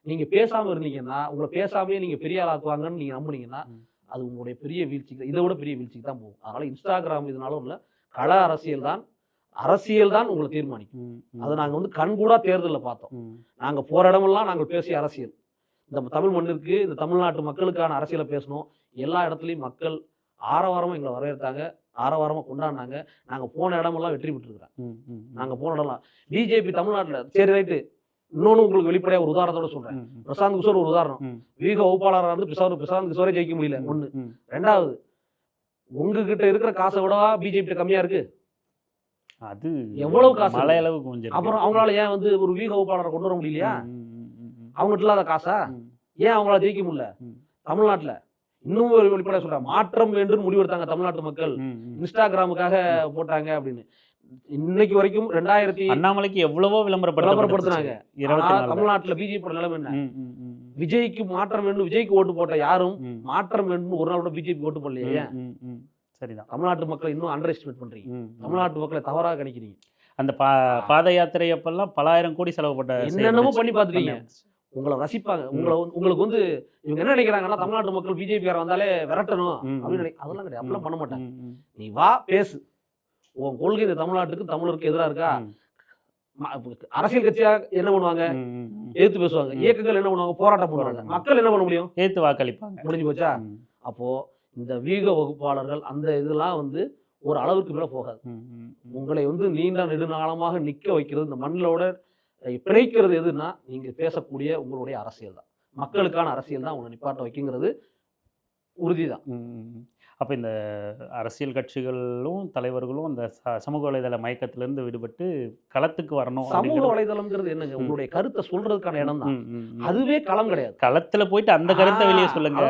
Speaker 1: நீங்க பேசாம இருந்தீங்கன்னா, உங்களை பேசாமே நீங்க பெரிய ஆளாக்குவாங்கன்னு நீங்க நம்புனீங்கன்னா அது உங்களுடைய பெரிய வீழ்ச்சிக்கு, இதை விட பெரிய வீழ்ச்சிக்கு தான் போகும். அதனால இன்ஸ்டாகிராம் இதனாலும் இல்ல, கள அரசியல் தான் உங்களை தீர்மானிக்கும். அதை நாங்க வந்து கண்கூடா தேர்தலில் பார்த்தோம். நாங்க போற இடமெல்லாம் நாங்கள் பேசிய அரசியல், இந்த தமிழ் மண்ணிற்கு, இந்த தமிழ்நாட்டு மக்களுக்கான அரசியலை பேசணும். எல்லா இடத்துலையும் மக்கள் ஆரவாரமா எங்களை வரவேற்றாங்க, ஆரவாரமா கொண்டாடினாங்க. நாங்க போன இடமெல்லாம் வெற்றி பெற்றிருக்கிறோம். நாங்க போன இடம்லாம் பிஜேபி தமிழ்நாட்டில் சரி ரைட்டு. இன்னொன்னு உங்களுக்கு வெளிப்படையா ஒரு உதாரணத்தோட சொல்றேன். பிரசாந்த் கிஷோர் ஒரு உதாரணம். வீக வகுப்பாளராக இருந்து பிரசாந்த் கிஷோரே ஜெயிக்க முடியல. ஒண்ணு. ரெண்டாவது, உங்ககிட்ட இருக்கிற காசை விடவா பிஜேபி கம்மியா இருக்கு? அது எவ்வளவு காசு, மலை அளவுக்கு கொஞ்சம். அப்புறம் அவங்களால ஏன் வந்து ஒரு வீக வகுப்பாளரை கொண்டு வர முடியலையா? அவங்ககிட்ட இல்லாத காசா? ஏன் அவங்களால ஜெயிக்க முடியல? தமிழ்நாட்டுல இன்னும் ஒரு வெளிப்படையா சொல்றாங்க, மாற்றம் வேண்டும் முடிவெடுத்தாங்க தமிழ்நாட்டு மக்கள், இன்ஸ்டாகிராமுக்காக போட்டாங்க அப்படின்னு. இன்னைக்கு வரைக்கும் 2000
Speaker 2: அண்ணாமலைக்கு எவ்வளவோ விளம்பரப்படுத்தினாங்க.
Speaker 1: தமிழ்நாட்டுல பிஜேபி நிலைமை என்ன? விஜய்க்கு மாற்றம் வேண்டும், விஜய்க்கு ஓட்டு போட்ட யாரும் மாற்றம் வேண்டும் ஒரு நாள் கூட பிஜேபி ஓட்டு போடலையே.
Speaker 2: சரிதான்.
Speaker 1: தமிழ்நாட்டு மக்களை இன்னும் அண்டர் எஸ்டிமேட் பண்றீங்க, தமிழ்நாட்டு மக்களை தவறாக கணிக்கிறீங்க.
Speaker 2: அந்த பாத யாத்திரை அப்பெல்லாம் பல ஆயிரம் கோடி செலவுப்பட்ட
Speaker 1: என்னென்னமோ பண்ணி பார்த்துட்டீங்க. உங்களை ரசிப்பாங்க. உங்களுக்கு வந்து இவங்க என்ன நினைக்கிறாங்கன்னா, தமிழ்நாட்டு மக்கள் பிஜேபி வந்தாலே விரட்டணும் அப்படின்னு. அதெல்லாம் கிடையாது, அப்படிலாம் பண்ண மாட்டாங்க. நீ வா பேசு, உன் கொள்கை இந்த தமிழ்நாட்டுக்கு தமிழருக்கு எதிராக இருக்கா? அரசியல் கட்சியா என்ன பண்ணுவாங்க? எதிர்த்து பேசுவாங்க. இயக்கங்கள் என்ன பண்ணுவாங்க? போராட்டம் பண்ணுவாங்க. மக்கள் என்ன பண்ண முடியும்?
Speaker 2: எதிர்த்து வாக்களிப்பாங்க.
Speaker 1: முடிஞ்சு போச்சா? அப்போ இந்த வீக வகுப்பாளர்கள் அந்த இதெல்லாம் வந்து ஒரு அளவுக்கு மேல போகாது. உங்களை வந்து நீண்ட நெடுநாளமாக நிக்க வைக்கிறது, இந்த மண்ணிலோட பிணைக்கிறது எதுன்னா நீங்க பேசக்கூடிய உங்களுடைய அரசியல் தான். மக்களுக்கான அரசியல் தான் உங்களை நிப்பாட்ட வைக்குங்கிறது உறுதிதான்.
Speaker 2: அப்போ இந்த அரசியல் கட்சிகளும் தலைவர்களும் அந்த சமூக வலைதள மயக்கத்திலிருந்து விடுபட்டு களத்துக்கு வரணும்.
Speaker 1: சமூக வலைதளம்ங்கிறது என்னங்க? உங்களுடைய கருத்தை சொல்றதுக்கான இடம் தான், அதுவே களம் கிடையாது.
Speaker 2: களத்துல போயிட்டு அந்த கருத்தை வெளியே சொல்லுங்க.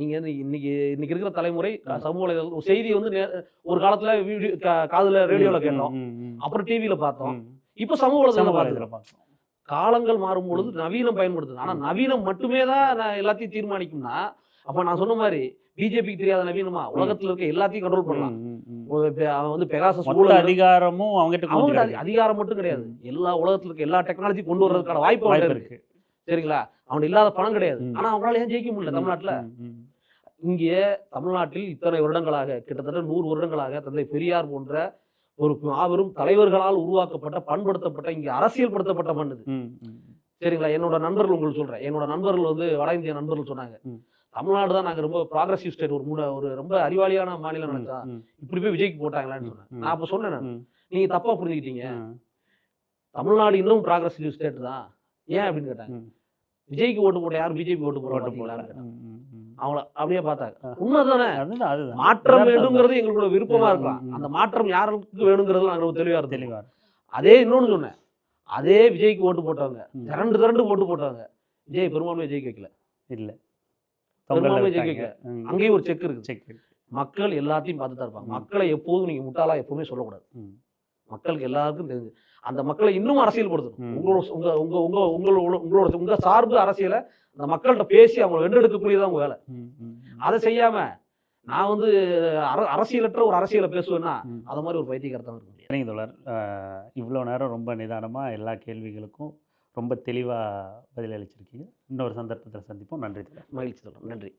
Speaker 1: நீங்க இன்னைக்கு இருக்கிற தலைமுறை சமூக வலைதளம் செய்தி வந்து ஒரு காலத்துல காதுல ரேடியோல கேட்டோம், அப்புறம் டிவியில பார்த்தோம், இப்ப சமூக வலைதளம் பார்த்தோம். காலங்கள் மாறும் பொழுது நவீனம் பயன்படுத்துது. ஆனா நவீனம் மட்டுமே தான் எல்லாத்தையும் தீர்மானிக்கும்னா, அப்ப நான் சொன்ன மாதிரி பிஜேபிக்கு தெரியாத நவீனமா உலகத்துல இருக்க எல்லாத்தையும் கண்ட்ரோல் பண்ணலாம். அவன் வந்து பெகாசஸ்
Speaker 2: மொத்த அதிகாரமும் அவங்ககிட்ட
Speaker 1: அவங்க
Speaker 2: கொடுத்துருக்காங்க.
Speaker 1: அதிகாரம் மட்டும் கிடையாது, எல்லா உலகத்துல இருக்க எல்லா டெக்னாலஜி கொண்டு வர்றதுக்கான வாய்ப்பு
Speaker 2: வாய்ப்பு
Speaker 1: இருக்கு.
Speaker 2: இருக்கு.
Speaker 1: சரிங்களா? அவன் இல்லாத பணம் கிடையாது. ஆனா அவங்களால ஏன் ஜெயிக்க முடியல தமிழ்நாட்டுல? இங்கே தமிழ்நாட்டில் இத்தனை வருடங்களாக, கிட்டத்தட்ட 100 வருடங்களாக தந்தை பெரியார் போன்ற ஒரு மாபெரும் தலைவர்களால் உருவாக்கப்பட்ட, பண்படுத்தப்பட்ட, இங்கே அரசியல் படுத்தப்பட்ட மண் இது. சரிங்களா? என்னோட நண்பர்கள் உங்களுக்கு சொல்றேன், என்னோட நண்பர்கள் வந்து வட இந்திய நண்பர்கள் சொன்னாங்க, தமிழ்நாடு தான் நாங்க ரொம்ப ப்ராக்ரஸிவ் ஸ்டேட், ஒரு ரொம்ப அறிவாளியான மாநிலம் நினைச்சா இப்படி போய் விஜய்க்கு போட்டாங்களான்னு சொன்னேன். நான் அப்ப சொன்னேன், நீங்க தப்பா புரிஞ்சுக்கிட்டீங்க, தமிழ்நாடு இன்னும் ப்ராக்ரஸிவ் ஸ்டேட் தான். ஏன் அப்படின்னு கேட்டாங்க. விஜய்க்கு ஓட்டு போட்ட யாரும் பிஜேபி ஓட்டு போட அவங்கள அப்படியே பார்த்தாங்க. உண்மைதானே? மாற்றம் வேணுங்கிறது எங்களோட விருப்பமா இருக்கலாம். அந்த மாற்றம் யாருக்கு வேணுங்கிறது நாங்க தெளிவா இருந்தோம். அதே இன்னொன்னு சொன்னேன், அதே விஜய்க்கு ஓட்டு போட்டவங்க திரண்டு ஓட்டு போட்டவங்க விஜய் பெரும்பான்மை ஜெயிக்க வைக்கல.
Speaker 2: இல்ல,
Speaker 1: பெரும்பான்மை ஜெயிக்க வைக்கல. அங்கேயும் ஒரு செக் இருக்கு. மக்கள் எல்லாத்தையும் பார்த்து தான் இருப்பாங்க. மக்களை எப்போதும் நீங்க முட்டாளா எப்பவுமே சொல்லக்கூடாது. மக்களுக்கு எல்லாருக்கும் தெரிஞ்சு அந்த மக்களை இன்னும் அரசியல் படுத்தணும். உங்களோட சார்பு அரசியலை அந்த மக்கள்கிட்ட பேசி அவங்க வென்றெடுக்கக்கூடியதான் உங்க வேலை. அதை செய்யாம நான் வந்து அரசியலற்ற ஒரு அரசியலை பேசுவேன்னா அது மாதிரி ஒரு பைத்தியக்காரத்தான் இருக்க முடியாது.
Speaker 2: சரிங்க தோழர், இவ்வளோ நேரம் ரொம்ப நிதானமாக எல்லா கேள்விகளுக்கும் ரொம்ப தெளிவாக பதிலளிச்சிருக்கீங்க. இன்னொரு சந்தர்ப்பத்தில் சந்திப்போம். நன்றி தோழர்.
Speaker 1: மகிழ்ச்சி தோழர். நன்றி.